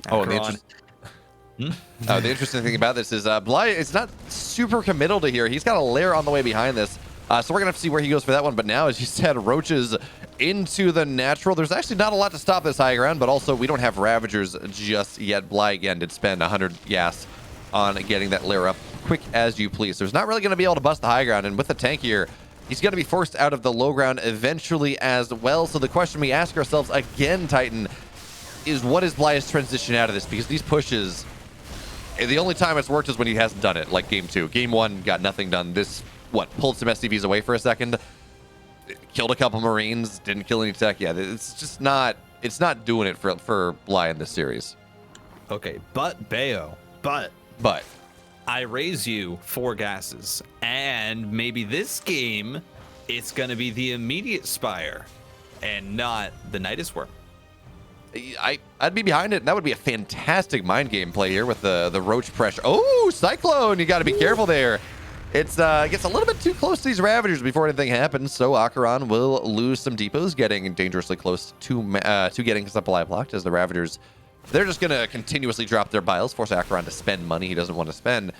The interesting thing about this is Bly is not super committal to here. He's got a lair on the way behind this. So we're going to have to see where he goes for that one. But now, as you said, Roaches into the natural. There's actually not a lot to stop this high ground, but also we don't have Ravagers just yet. Bly, again, did spend 100 gas on getting that lair up quick as you please. There's not really going to be able to bust the high ground, and with the tank here, he's going to be forced out of the low ground eventually as well. So the question we ask ourselves again, Titan, is what is Bly's transition out of this? Because these pushes, the only time it's worked is when he hasn't done it, like game 2. Game 1 got nothing done. This, pulled some SCVs away for a second, killed a couple Marines, didn't kill any tech. Yeah, it's just not, it's not doing it for Bly in this series. Okay, but Bayo, but I raise you 4 gases, and maybe this game, it's going to be the immediate Spire and not the Nidus Worm. I'd be behind it. That would be a fantastic mind game play here with the Roach pressure. Oh, Cyclone! You got to be careful there. It's gets a little bit too close to these Ravagers before anything happens, so AqueroN will lose some depots, getting dangerously close to getting supply blocked as the Ravagers, they're just going to continuously drop their biles, force AqueroN to spend money he doesn't want to spend.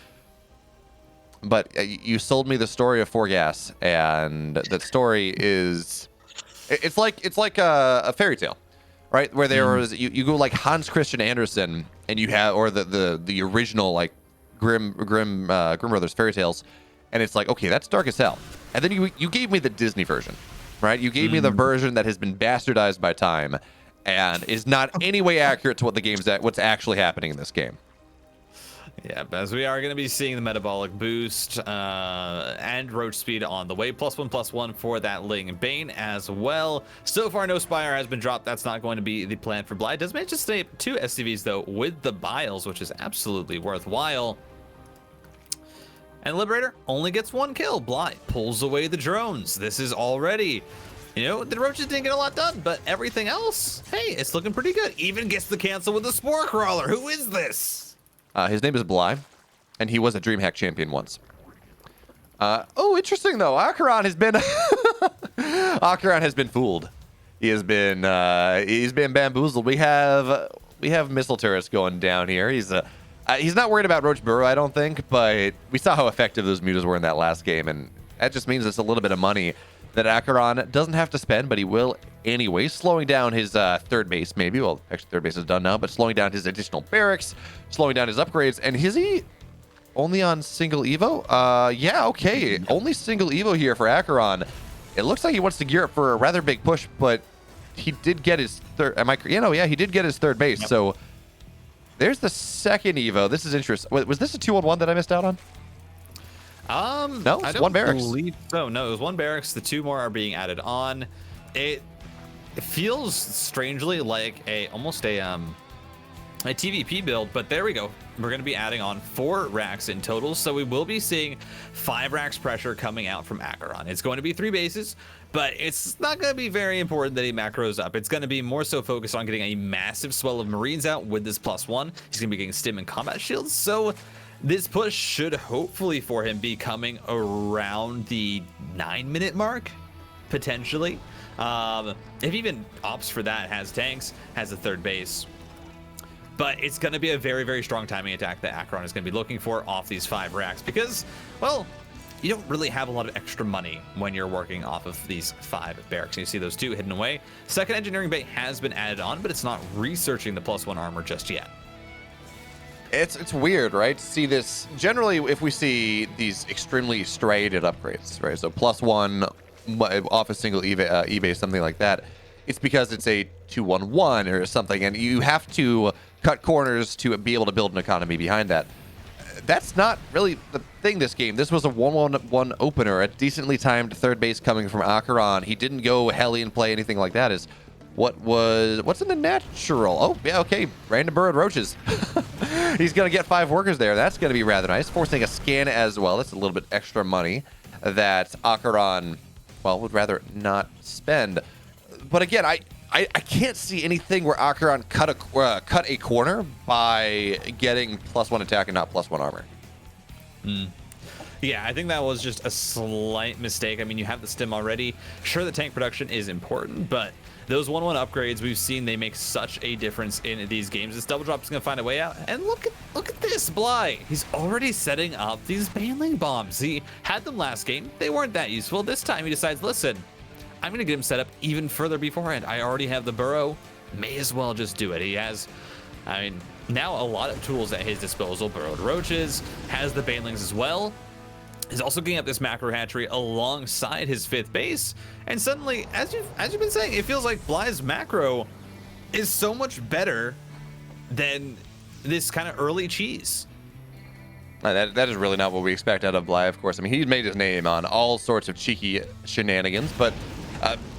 But you sold me the story of 4 gas, and that story is, it's like a fairy tale, right? Where there was, you go like Hans Christian Andersen, and you have, or the original like Grimm Brothers fairy tales, and it's like, okay, that's dark as hell. And then you gave me the Disney version, right? You gave me the version that has been bastardized by time and is not any way accurate to what the game's what's actually happening in this game. Yeah, as we are going to be seeing the metabolic boost and roach speed on the way. +1/+1 for that Ling Bane as well. So far, no Spire has been dropped. That's not going to be the plan for Bly. Does manage to stay 2 SCVs, though, with the Biles, which is absolutely worthwhile. And Liberator only gets 1 kill. Bly pulls away the drones. This is already... You know, the roaches didn't get a lot done, but everything else, hey, it's looking pretty good. Even gets the cancel with the Spore Crawler. Who is this? His name is Bly, and he was a DreamHack champion once. Oh, interesting though. AqueroN has been AqueroN has been fooled. He's been bamboozled. We have missile turrets going down here. He's not worried about Roach Burrow, I don't think, but we saw how effective those mutas were in that last game, and that just means it's a little bit of money that AqueroN doesn't have to spend, but he will anyway, slowing down his third base, maybe. Well, actually, third base is done now, but slowing down his additional barracks, slowing down his upgrades. And is he only on single Evo? Yeah, okay. Only single Evo here for AqueroN. It looks like he wants to gear up for a rather big push, but he did get his third. Yeah, he did get his third base. Yep. So there's the second Evo. This is interesting. Was this a 2-on-1 that I missed out on? No, it's one barracks. No, it was 1 barracks. The 2 more are being added on. It feels strangely like almost a TVP build, but there we go. We're going to be adding on 4 racks in total, so we will be seeing 5 racks pressure coming out from AqueroN. It's going to be 3 bases, but it's not going to be very important that he macros up. It's going to be more so focused on getting a massive swell of Marines out with this +1. He's going to be getting stim and combat shields, so this push should hopefully for him be coming around the 9-minute mark, potentially. If even opts for that, has tanks, has a third base. But it's going to be a very, very strong timing attack that AqueroN is going to be looking for off these 5 racks because, well, you don't really have a lot of extra money when you're working off of these 5 barracks. And you see those 2 hidden away. Second engineering bay has been added on, but it's not researching the +1 armor just yet. It's weird, right? To see this generally if we see these extremely striated upgrades, right? So +1 off a single eBay, something like that. It's because it's a 2-1-1 or something, and you have to cut corners to be able to build an economy behind that. That's not really the thing this game. This was a 1-1-1 opener, a decently timed third base coming from AqueroN. He didn't go Hellion play anything like that. What's in the natural? Oh, yeah, okay. Random burrowed roaches. He's going to get 5 workers there. That's going to be rather nice. Forcing a scan as well. That's a little bit extra money that AqueroN, well, would rather not spend. But again, I can't see anything where AqueroN cut a corner by getting +1 attack and not +1 armor. Yeah, I think that was just a slight mistake. I mean, you have the stim already. Sure, the tank production is important, but those 1-1 upgrades we've seen, they make such a difference in these games. This double drop is going to find a way out. And look at this, Bly. He's already setting up these Baneling bombs. He had them last game. They weren't that useful. This time he decides, listen, I'm going to get him set up even further beforehand. I already have the burrow. May as well just do it. He has, I mean, now a lot of tools at his disposal. Burrowed roaches, has the Banelings as well. He's also getting up this macro hatchery alongside his 5th base. And suddenly, as you've been saying, it feels like Bly's macro is so much better than this kind of early cheese. That is really not what we expect out of Bly, of course. I mean, he's made his name on all sorts of cheeky shenanigans, but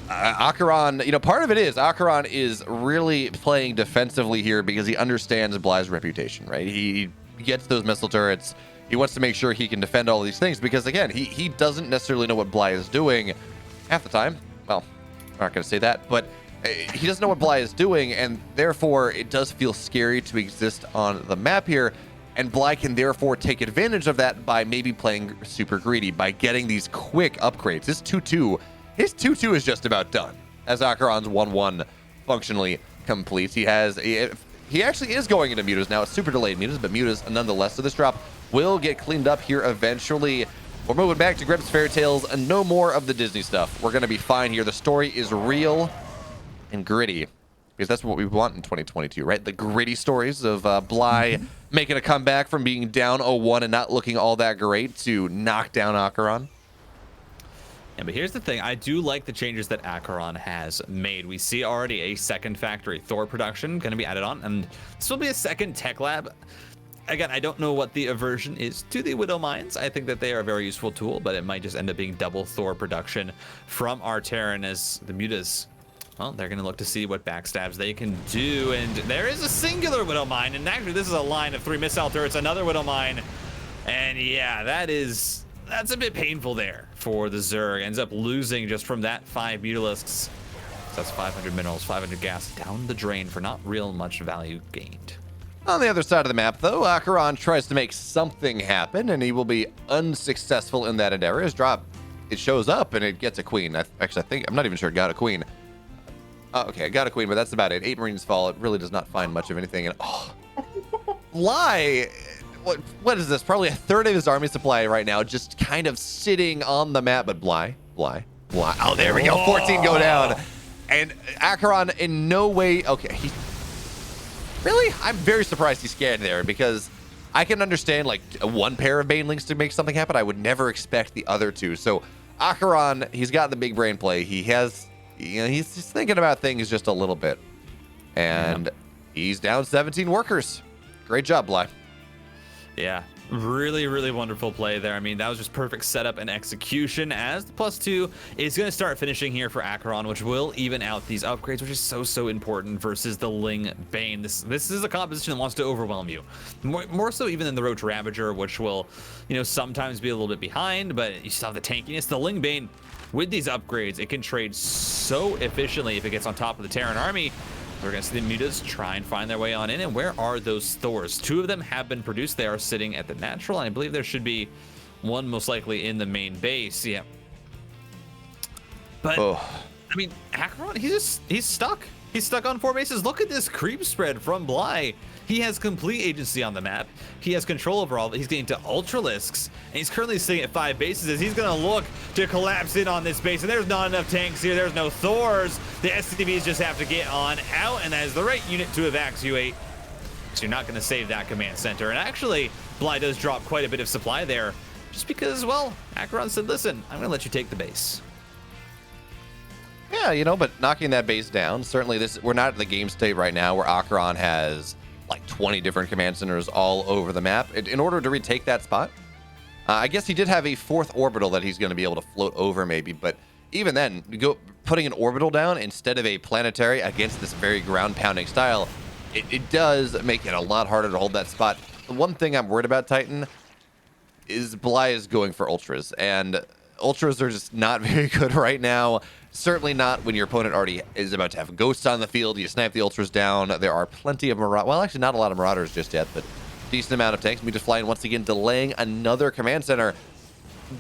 AqueroN, you know, part of it is AqueroN is really playing defensively here because he understands Bly's reputation, right? He gets those missile turrets. He wants to make sure he can defend all of these things because, again, he doesn't necessarily know what Bly is doing half the time. Well, I'm not going to say that, but he doesn't know what Bly is doing, and therefore it does feel scary to exist on the map here. And Bly can therefore take advantage of that by maybe playing super greedy, by getting these quick upgrades. His 2-2 is just about done as AqueroN's 1-1 functionally completes. He actually is going into mutas now. It's super delayed mutas, but mutas nonetheless. So this drop will get cleaned up here eventually. We're moving back to Grimm's Fairy Tales and no more of the Disney stuff. We're going to be fine here. The story is real and gritty because that's what we want in 2022, right? The gritty stories of Bly making a comeback from being down 0-1 and not looking all that great to knock down AqueroN. Yeah, but here's the thing. I do like the changes that AqueroN has made. We see already a second factory, Thor production, going to be added on, and this will be a second tech lab. Again, I don't know what the aversion is to the Widow Mines. I think that they are a very useful tool, but it might just end up being double Thor production from our Terran as the Mutas, well, they're going to look to see what backstabs they can do. And there is a singular Widow Mine, and actually this is a line of 3 missile turrets, another Widow Mine. And yeah, that's a bit painful there for the Zerg. Ends up losing just from that 5 Mutalisks. So that's 500 minerals, 500 gas down the drain for not real much value gained. On the other side of the map, though, AqueroN tries to make something happen, and he will be unsuccessful in that endeavor. His drop, it shows up, and it gets a queen. Actually, I think, I'm not even sure it got a queen. Okay, it got a queen, but that's about it. 8 Marines fall. It really does not find much of anything. And Bly, what is this? Probably a third of his army supply right now, just kind of sitting on the map. But Bly. Oh, there we go. 14 go down. And AqueroN in no way, okay, really? I'm very surprised he scanned there, because I can understand like one pair of banelings to make something happen. I would never expect the other two. So AqueroN, he's got the big brain play. He has, he's just thinking about things just a little bit. And he's down 17 workers. Great job, Bly. Yeah, really, really wonderful play there. I mean, that was just perfect setup and execution, as the +2 is going to start finishing here for AqueroN, which will even out these upgrades, which is so important versus the Ling Bane. This is a composition that wants to overwhelm you. More so even than the Roach Ravager, which will, sometimes be a little bit behind, but you still have the tankiness. The Ling Bane, with these upgrades, it can trade so efficiently if it gets on top of the Terran army. We're going to see the Mutas try and find their way on in. And where are those Thors? 2 of them have been produced. They are sitting at the natural, and I believe there should be one most likely in the main base. Yeah. But, I mean, AqueroN, he's stuck. He's stuck on 4 bases. Look at this creep spread from Bly. He has complete agency on the map. He has control over all of it. He's getting to Ultralisks, and he's currently sitting at 5 bases as he's going to look to collapse in on this base. And there's not enough tanks here. There's no Thors. The SCVs just have to get on out, and that is the right unit to evacuate. So you're not going to save that command center. And actually, Bly does drop quite a bit of supply there, just because, well, AqueroN said, listen, I'm going to let you take the base. Yeah, but knocking that base down, certainly we're not at the game state right now where AqueroN has like 20 different command centers all over the map. In order to retake that spot, I guess he did have a 4th orbital that he's going to be able to float over maybe, but even then, putting an orbital down instead of a planetary against this very ground pounding style, it does make it a lot harder to hold that spot. The one thing I'm worried about, Titan, is Bly is going for ultras, and ultras are just not very good right now. Certainly not when your opponent already is about to have ghosts on the field. You snipe the ultras down. There are plenty of marauders. Well, actually, not a lot of marauders just yet, but decent amount of tanks. We just flying once again, delaying another command center.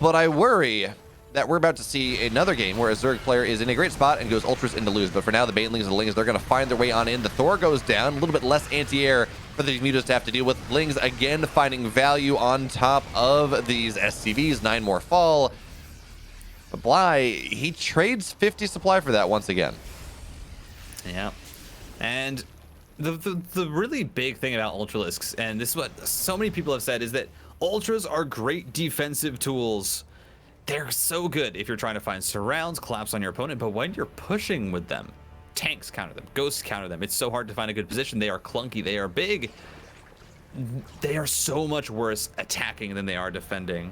But I worry that we're about to see another game where a Zerg player is in a great spot and goes ultras into lose. But for now, the Banelings and the Lings, they're going to find their way on in. The Thor goes down. A little bit less anti-air for these Mutas to have to deal with. Lings again finding value on top of these SCVs. 9 more fall. But Bly, he trades 50 supply for that once again. Yeah. And the really big thing about Ultralisks, and this is what so many people have said, is that Ultras are great defensive tools. They're so good if you're trying to find surrounds, collapse on your opponent, but when you're pushing with them, tanks counter them, ghosts counter them. It's so hard to find a good position. They are clunky. They are big. They are so much worse attacking than they are defending.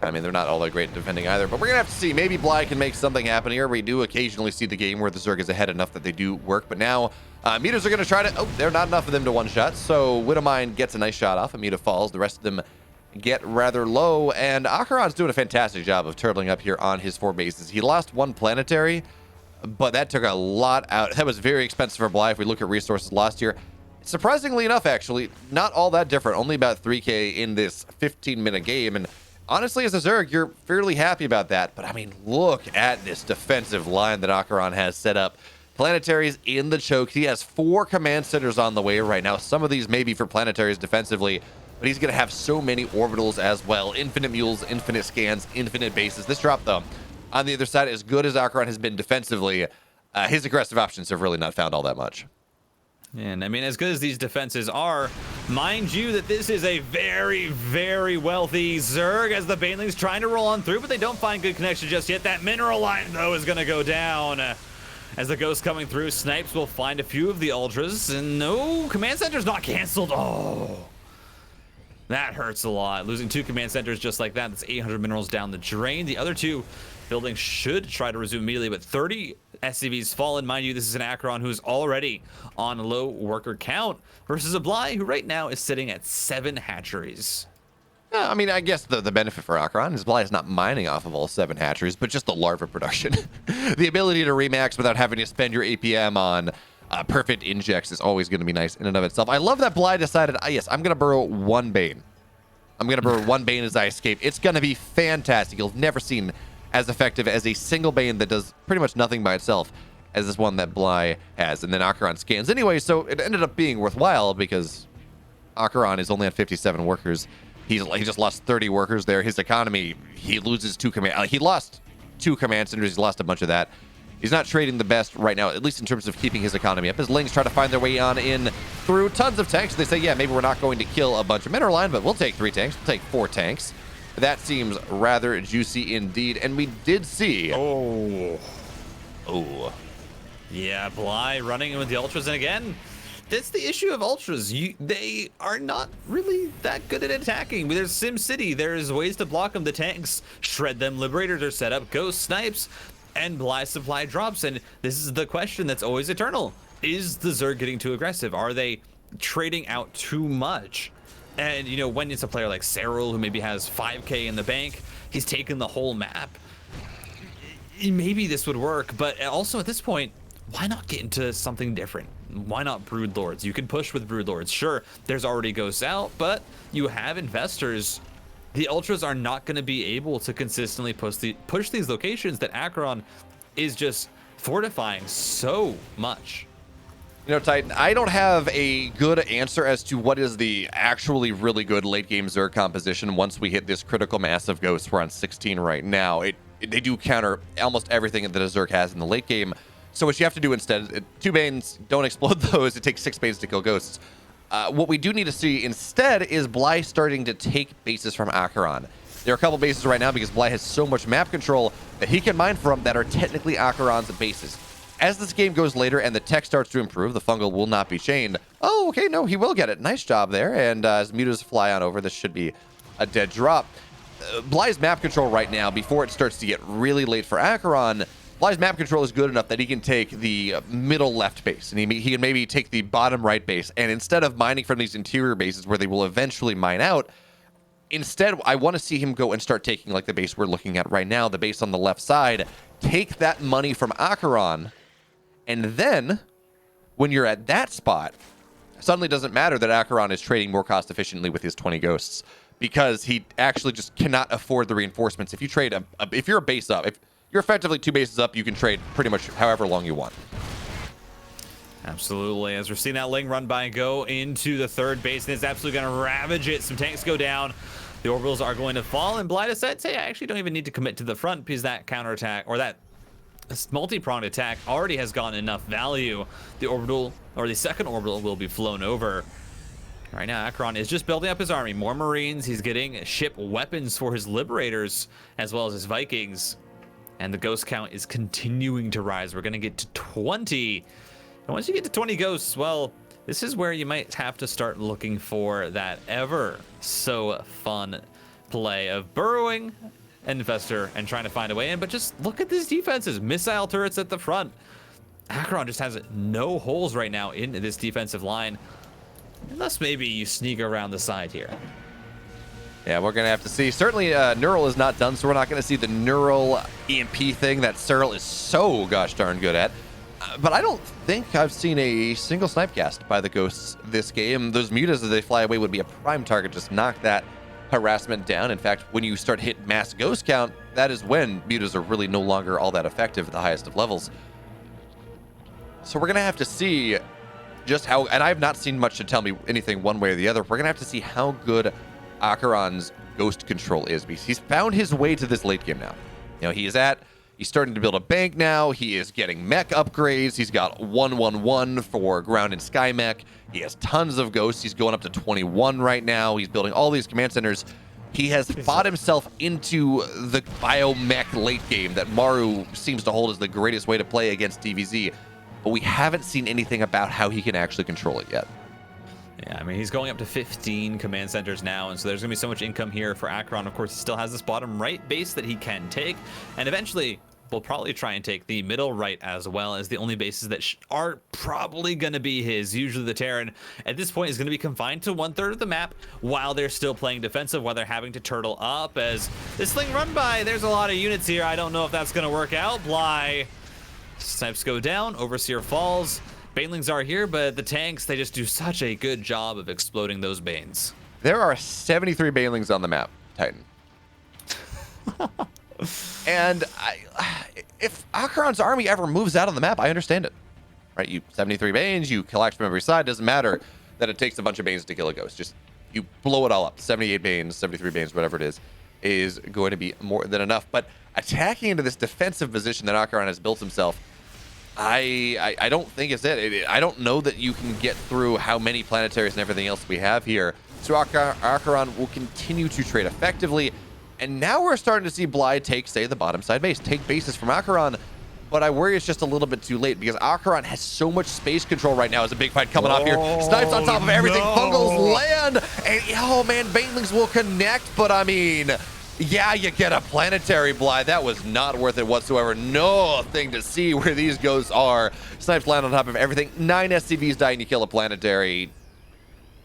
I mean, they're not all that great at defending either, but we're going to have to see. Maybe Bly can make something happen here. We do occasionally see the game where the Zerg is ahead enough that they do work, but now Mutas are going to try to... Oh, they're not enough of them to one-shot, so Widowmine gets a nice shot off. A Muta falls. The rest of them get rather low, and AqueroN's doing a fantastic job of turtling up here on his 4 bases. He lost 1 planetary, but that took a lot out. That was very expensive for Bly if we look at resources lost here. Surprisingly enough, actually, not all that different. Only about 3K in this 15-minute game, and honestly, as a Zerg, you're fairly happy about that. But, I mean, look at this defensive line that AqueroN has set up. Planetaries in the choke. He has 4 command centers on the way right now. Some of these may be for planetaries defensively, but he's going to have so many orbitals as well. Infinite mules, infinite scans, infinite bases. This drop, though, on the other side, as good as AqueroN has been defensively, his aggressive options have really not found all that much. And I mean, as good as these defenses are, mind you that this is a very, very wealthy Zerg as the Banelings trying to roll on through, but they don't find good connection just yet. That mineral line, though, is going to go down. As the Ghost coming through, Snipes will find a few of the Ultras, and no, Command Center's not canceled. Oh, that hurts a lot. Losing 2 Command Centers just like that, that's 800 minerals down the drain. The other 2 buildings should try to resume immediately, but 30 SCVs fallen. Mind you, this is an AqueroN who's already on a low worker count versus a Bly who right now is sitting at 7 hatcheries. Yeah, I mean, I guess the benefit for AqueroN is Bly is not mining off of all 7 hatcheries, but just the larva production. The ability to remax without having to spend your APM on perfect injects is always going to be nice in and of itself. I love that Bly decided, yes, I'm going to burrow 1 Bane. I'm going to burrow 1 Bane as I escape. It's going to be fantastic. You'll never seen as effective as a single Bane that does pretty much nothing by itself as this one that Bly has. And then AqueroN scans anyway, so it ended up being worthwhile because AqueroN is only at 57 workers. He just lost 30 workers there. His economy, he loses 2 command. He lost 2 command centers. He's lost a bunch of that. He's not trading the best right now, at least in terms of keeping his economy up. His Lings try to find their way on in through tons of tanks. They say, yeah, maybe we're not going to kill a bunch of mineral line, but we'll take 3 tanks. We'll take 4 tanks. That seems rather juicy indeed. And we did see... Oh. Yeah, Bly running in with the Ultras. And again, that's the issue of Ultras. They are not really that good at attacking. There's Sim City. There's ways to block them. The tanks shred them. Liberators are set up. Ghost snipes. And Bly supply drops. And this is the question that's always eternal. Is the Zerg getting too aggressive? Are they trading out too much? And, you know, when it's a player like Cyril, who maybe has 5K in the bank, he's taken the whole map. Maybe this would work. But also at this point, why not get into something different? Why not Brood Lords? You can push with Brood Lords. Sure, there's already Ghosts out, but you have investors. The Ultras are not going to be able to consistently push these locations that AqueroN is just fortifying so much. You know, Titan, I don't have a good answer as to what is the actually really good late game Zerg composition once we hit this critical mass of Ghosts. We're on 16 right now. They do counter almost everything that a Zerg has in the late game. So what you have to do instead, 2 Banes, don't explode those. It takes 6 Banes to kill Ghosts. What we do need to see instead is Bly starting to take bases from AqueroN. There are a couple bases right now because Bly has so much map control that he can mine from that are technically AqueroN's bases. As this game goes later and the tech starts to improve, the fungal will not be chained. Oh, okay, no, he will get it. Nice job there. And as mutas fly on over, this should be a dead drop. Bly's map control right now, before it starts to get really late for AqueroN, Bly's map control is good enough that he can take the middle left base, and he can maybe take the bottom right base, and instead of mining from these interior bases where they will eventually mine out, instead I want to see him go and start taking like the base we're looking at right now, the base on the left side, take that money from AqueroN, and then when you're at that spot, suddenly doesn't matter that AqueroN is trading more cost efficiently with his 20 Ghosts, because he actually just cannot afford the reinforcements. If you trade if you're a base up, if you're effectively 2 bases up, you can trade pretty much however long you want. Absolutely. As we're seeing that Ling run by and go into the 3rd base, and it's absolutely going to ravage it. Some tanks go down. The orbitals are going to fall, and Bly decides, hey, I actually don't even need to commit to the front because that counterattack, or that multi-pronged attack, already has gotten enough value. The orbital, or the 2nd orbital, will be flown over. Right now, AqueroN is just building up his army. More Marines. He's getting ship weapons for his Liberators, as well as his Vikings. And the Ghost count is continuing to rise. We're going to get to 20. And once you get to 20 Ghosts, well, this is where you might have to start looking for that ever so fun play of burrowing an Infestor and trying to find a way in. But just look at these defenses. Missile turrets at the front. AqueroN just has no holes right now in this defensive line. Unless maybe you sneak around the side here. Yeah, we're going to have to see. Certainly, Neural is not done, so we're not going to see the Neural EMP thing that Cyril is so gosh darn good at. But I don't think I've seen a single snipe cast by the Ghosts this game. Those mutas as they fly away would be a prime target. Just knock that harassment down. In fact, when you start hit mass Ghost count, that is when mutas are really no longer all that effective at the highest of levels. So we're going to have to see just how, and I have not seen much to tell me anything one way or the other. We're going to have to see how good AqueroN's Ghost control is, because he's found his way to this late game now. You know, he's starting to build a bank now. He is getting mech upgrades. He's got 111 for ground and sky mech. He has tons of Ghosts. He's going up to 21 right now. He's building all these command centers. He has fought himself into the biomech late game that Maru seems to hold as the greatest way to play against DVZ, but we haven't seen anything about how he can actually control it yet. Yeah, I mean, he's going up to 15 command centers now, and so there's going to be so much income here for AqueroN. Of course, he still has this bottom right base that he can take, and eventually we'll probably try and take the middle right as well, as the only bases that are probably going to be his. Usually the Terran at this point is going to be confined to 1/3 of the map while they're still playing defensive, while they're having to turtle up. As this thing run by, there's a lot of units here. I don't know if that's going to work out. Bly snipes go down, Overseer falls. Banelings are here, but the tanks, they just do such a good job of exploding those Banes. There are 73 Banelings on the map, Titan. And if AqueroN's army ever moves out on the map, I understand it. Right? You 73 Banes, you collect from every side. Doesn't matter that it takes a bunch of Banes to kill a ghost. Just you blow it all up. 78 Banes, 73 Banes, whatever it is going to be more than enough. But attacking into this defensive position that AqueroN has built himself, I don't think it's it. I don't know that you can get through how many planetaries and everything else we have here. So AqueroN will continue to trade effectively. And now we're starting to see Bly take, say, the bottom side base, take bases from AqueroN. But I worry it's just a little bit too late because AqueroN has so much space control right now. As a big fight coming off here. Snipes on top of everything. No. Fungals land. And, oh, man, Banelings will connect. But, I mean, yeah, you get a planetary, Bly. That was not worth it whatsoever. Nothing to see where these ghosts are. Snipes land on top of everything. 9 SCVs die and you kill a planetary.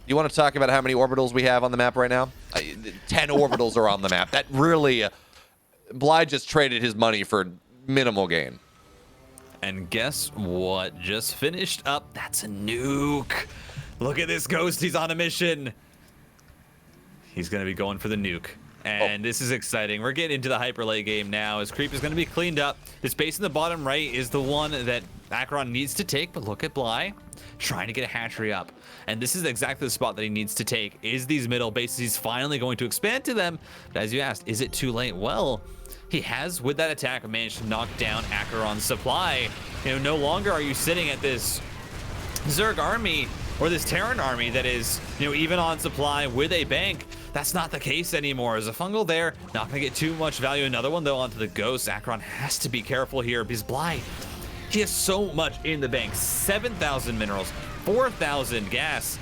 You want to talk about how many orbitals we have on the map right now? 10 orbitals are on the map. That really, Bly just traded his money for minimal gain. And guess what just finished up? That's a nuke. Look at this ghost. He's on a mission. He's going to be going for the nuke. And this is exciting. We're getting into the hyper late game now as creep is going to be cleaned up. This base in the bottom right is the one that AqueroN needs to take, but look at Bly trying to get a hatchery up. And this is exactly the spot that he needs to take, is these middle bases. He's finally going to expand to them. But as you asked, is it too late? Well, he has, with that attack, managed to knock down AqueroN's supply. You know, no longer are you sitting at this Zerg army or this Terran army that is, you know, even on supply with a bank. That's not the case anymore. There's a fungal there, not gonna get too much value. Another one though onto the ghost. AqueroN has to be careful here because Bly, he has so much in the bank. 7,000 minerals, 4,000 gas.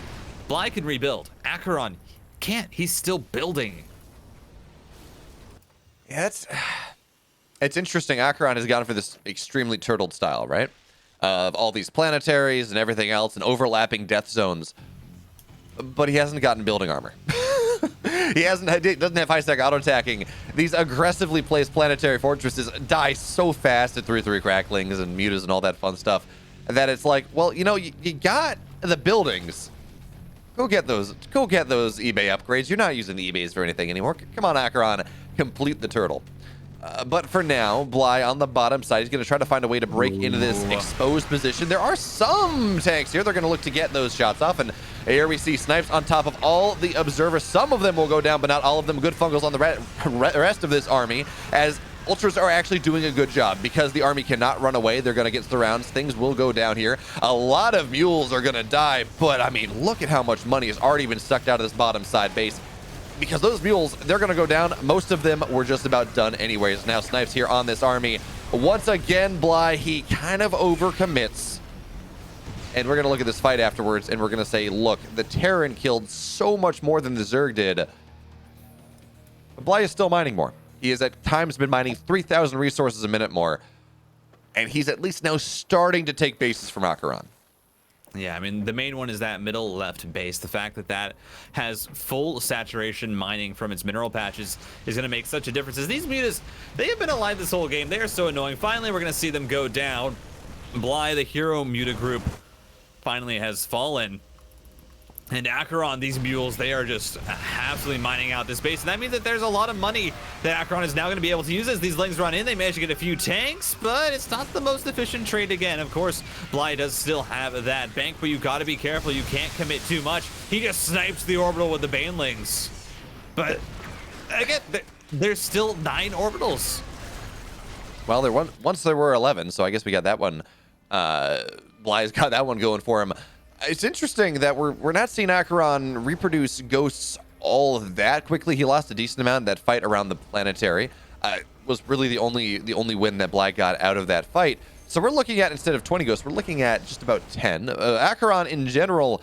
Bly can rebuild. AqueroN can't. He's still building. Yeah, it's interesting. AqueroN has gone for this extremely turtled style, right? Of all these planetaries and everything else and overlapping death zones. But he hasn't gotten building armor. He doesn't have high stack auto attacking. These aggressively placed planetary fortresses die so fast at 3/3 cracklings and mutas and all that fun stuff that it's like, well, you know, you got the buildings. Go get those eBay upgrades. You're not using the eBays for anything anymore. Come on, AqueroN, complete the turtle. But for now, Bly on the bottom side, he's going to try to find a way to break into this exposed position. There are some tanks here. They're going to look to get those shots off. And here we see snipes on top of all the observers. Some of them will go down, but not all of them. Good fungals on the rest of this army, as Ultras are actually doing a good job because the army cannot run away. They're going to get surrounds. Things will go down here. A lot of mules are going to die, but I mean, look at how much money has already been sucked out of this bottom side base. Because those mules, they're going to go down. Most of them were just about done anyways. Now snipes here on this army. Once again, Bly, he kind of overcommits. And we're going to look at this fight afterwards, and we're going to say, look, the Terran killed so much more than the Zerg did. But Bly is still mining more. He has at times been mining 3,000 resources a minute more. And he's at least now starting to take bases from AqueroN. Yeah, I mean, the main one is that middle left base. The fact that that has full saturation mining from its mineral patches is going to make such a difference. As these mutas, they have been alive this whole game. They are so annoying. Finally, we're going to see them go down. Bly, the hero muta group, finally has fallen. And AqueroN, these mules, they are just absolutely mining out this base. And that means that there's a lot of money that AqueroN is now going to be able to use as these lings run in. They manage to get a few tanks, but it's not the most efficient trade again. Of course, Bly does still have that bank, but you got to be careful. You can't commit too much. He just snipes the orbital with the banelings. But again, there's still 9 orbitals. Well, once there were 11, so I guess we got that one. Bly's got that one going for him. It's interesting that we're not seeing AqueroN reproduce ghosts all that quickly. He lost a decent amount in that fight around the planetary. Was really the only win that Bly got out of that fight. So we're looking at, instead of 20 ghosts, we're looking at just about 10. AqueroN in general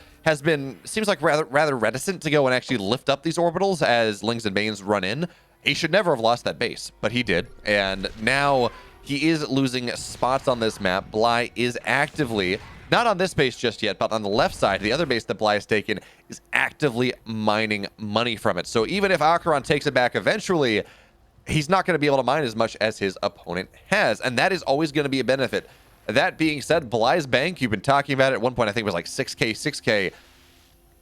seems like rather reticent to go and actually lift up these orbitals as Lings and Banes run in. He should never have lost that base, but he did. And now he is losing spots on this map. Bly is actively, not on this base just yet, but on the left side, the other base that Bly has taken is actively mining money from it. So even if AqueroN takes it back eventually, he's not going to be able to mine as much as his opponent has, and that is always going to be a benefit. That being said, Bly's bank, you've been talking about it at one point, I think it was like 6K.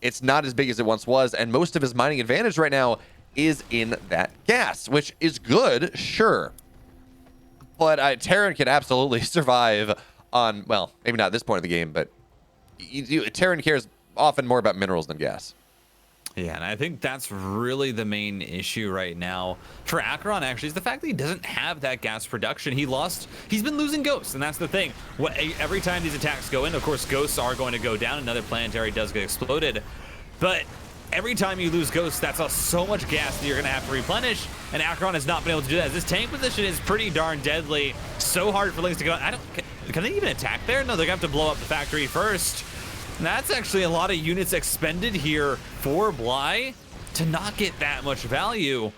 It's not as big as it once was, and most of his mining advantage right now is in that gas, which is good, sure. But Terran can absolutely survive on, well, maybe not at this point of the game, but Terran cares often more about minerals than gas. Yeah, and I think that's really the main issue right now for AqueroN, actually, is the fact that he doesn't have that gas production. He's been losing ghosts, and that's the thing. Every time these attacks go in, of course, ghosts are going to go down. Another planetary does get exploded. But every time you lose ghosts, that's so much gas that you're going to have to replenish, and AqueroN has not been able to do that. This tank position is pretty darn deadly. So hard for Lings to go. Can they even attack there? No, they're going to have to blow up the factory first. And that's actually a lot of units expended here for Bly to not get that much value.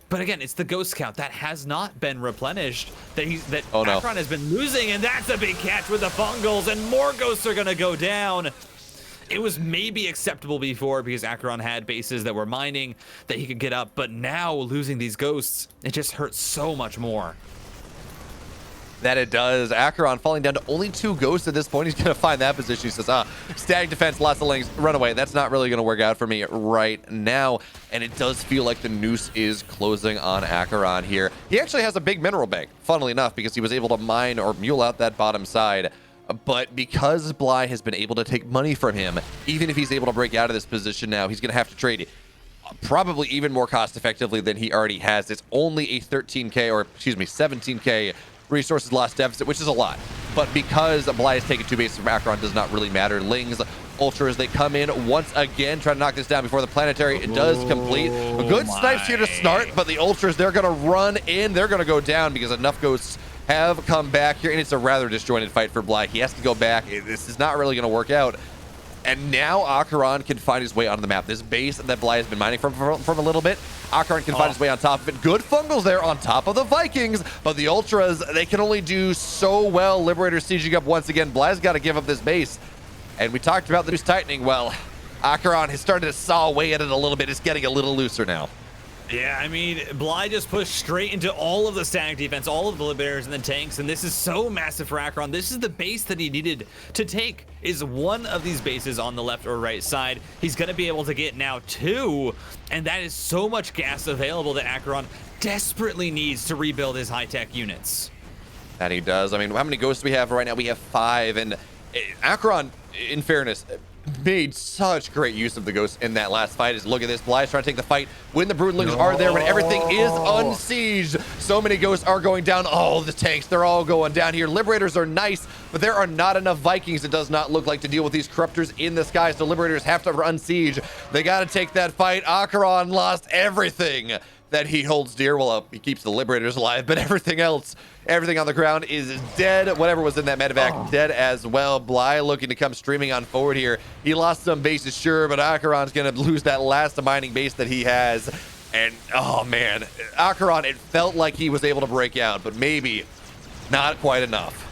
But again, it's the ghost count that has not been replenished, that AqueroN has been losing, and that's a big catch with the fungals, and more ghosts are going to go down. It was maybe acceptable before because AqueroN had bases that were mining that he could get up, but now losing these ghosts, it just hurts so much more. That it does. AqueroN falling down to only 2 ghosts at this point. He's going to find that position. He says, static defense, lots of Lings, run away. That's not really going to work out for me right now. And it does feel like the noose is closing on AqueroN here. He actually has a big mineral bank, funnily enough, because he was able to mine or mule out that bottom side. But because Bly has been able to take money from him, even if he's able to break out of this position now, he's going to have to trade probably even more cost effectively than he already has. It's only a 13K, or excuse me, 17K resources lost deficit, which is a lot. But because Bly has taken 2 bases from AqueroN, does not really matter. Lings, Ultras, they come in once again, try to knock this down before the planetary. It does complete. Good snipes here to start, but the Ultras, they're going to run in. They're going to go down because enough ghosts have come back here, and it's a rather disjointed fight for Bly. He has to go back. This is not really going to work out. And now AqueroN can find his way onto the map. This base that Bly has been mining from a little bit, AqueroN can find his way on top of it. Good fungals there on top of the Vikings, but the Ultras, they can only do so well. Liberator sieging up once again. Bly's got to give up this base. And we talked about the noose tightening. Well, AqueroN has started to saw away at it a little bit. It's getting a little looser now. Yeah, I mean, Bly just pushed straight into all of the static defense, all of the liberators and the tanks, and this is so massive for AqueroN. This is the base that he needed to take, is one of these bases on the left or right side. He's going to be able to get now 2, and that is so much gas available that AqueroN desperately needs to rebuild his high-tech units. And he does. I mean, how many ghosts do we have right now? We have 5, and AqueroN, in fairness, made such great use of the ghosts in that last fight. Look at this, Bly's trying to take the fight when the Broodlings are there, when everything is unsieged. So many ghosts are going down. Oh, the tanks, they're all going down here. Liberators are nice, but there are not enough Vikings, it does not look like, to deal with these corruptors in the sky. So Liberators have to unsiege. They got to take that fight. AqueroN lost everything that he holds dear. Well, he keeps the Liberators alive, but everything else, everything on the ground is dead. Whatever was in that medevac, dead as well. Bly looking to come streaming on forward here. He lost some bases, sure, but AqueroN's going to lose that last mining base that he has. And, oh, man, AqueroN, it felt like he was able to break out, but maybe not quite enough.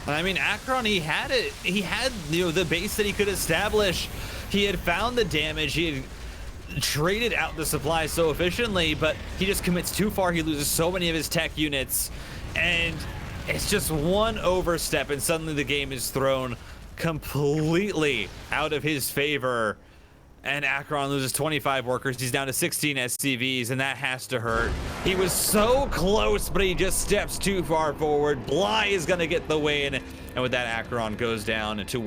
I mean, AqueroN, he had it. He had, the base that he could establish. He had found the damage. He had traded out the supply so efficiently, but he just commits too far. He loses so many of his tech units, and it's just one overstep, and suddenly the game is thrown completely out of his favor, and AqueroN loses 25 workers. He's down to 16 SCVs, and that has to hurt. He was so close, but he just steps too far forward. Bly is going to get the win, and with that, AqueroN goes down to 1.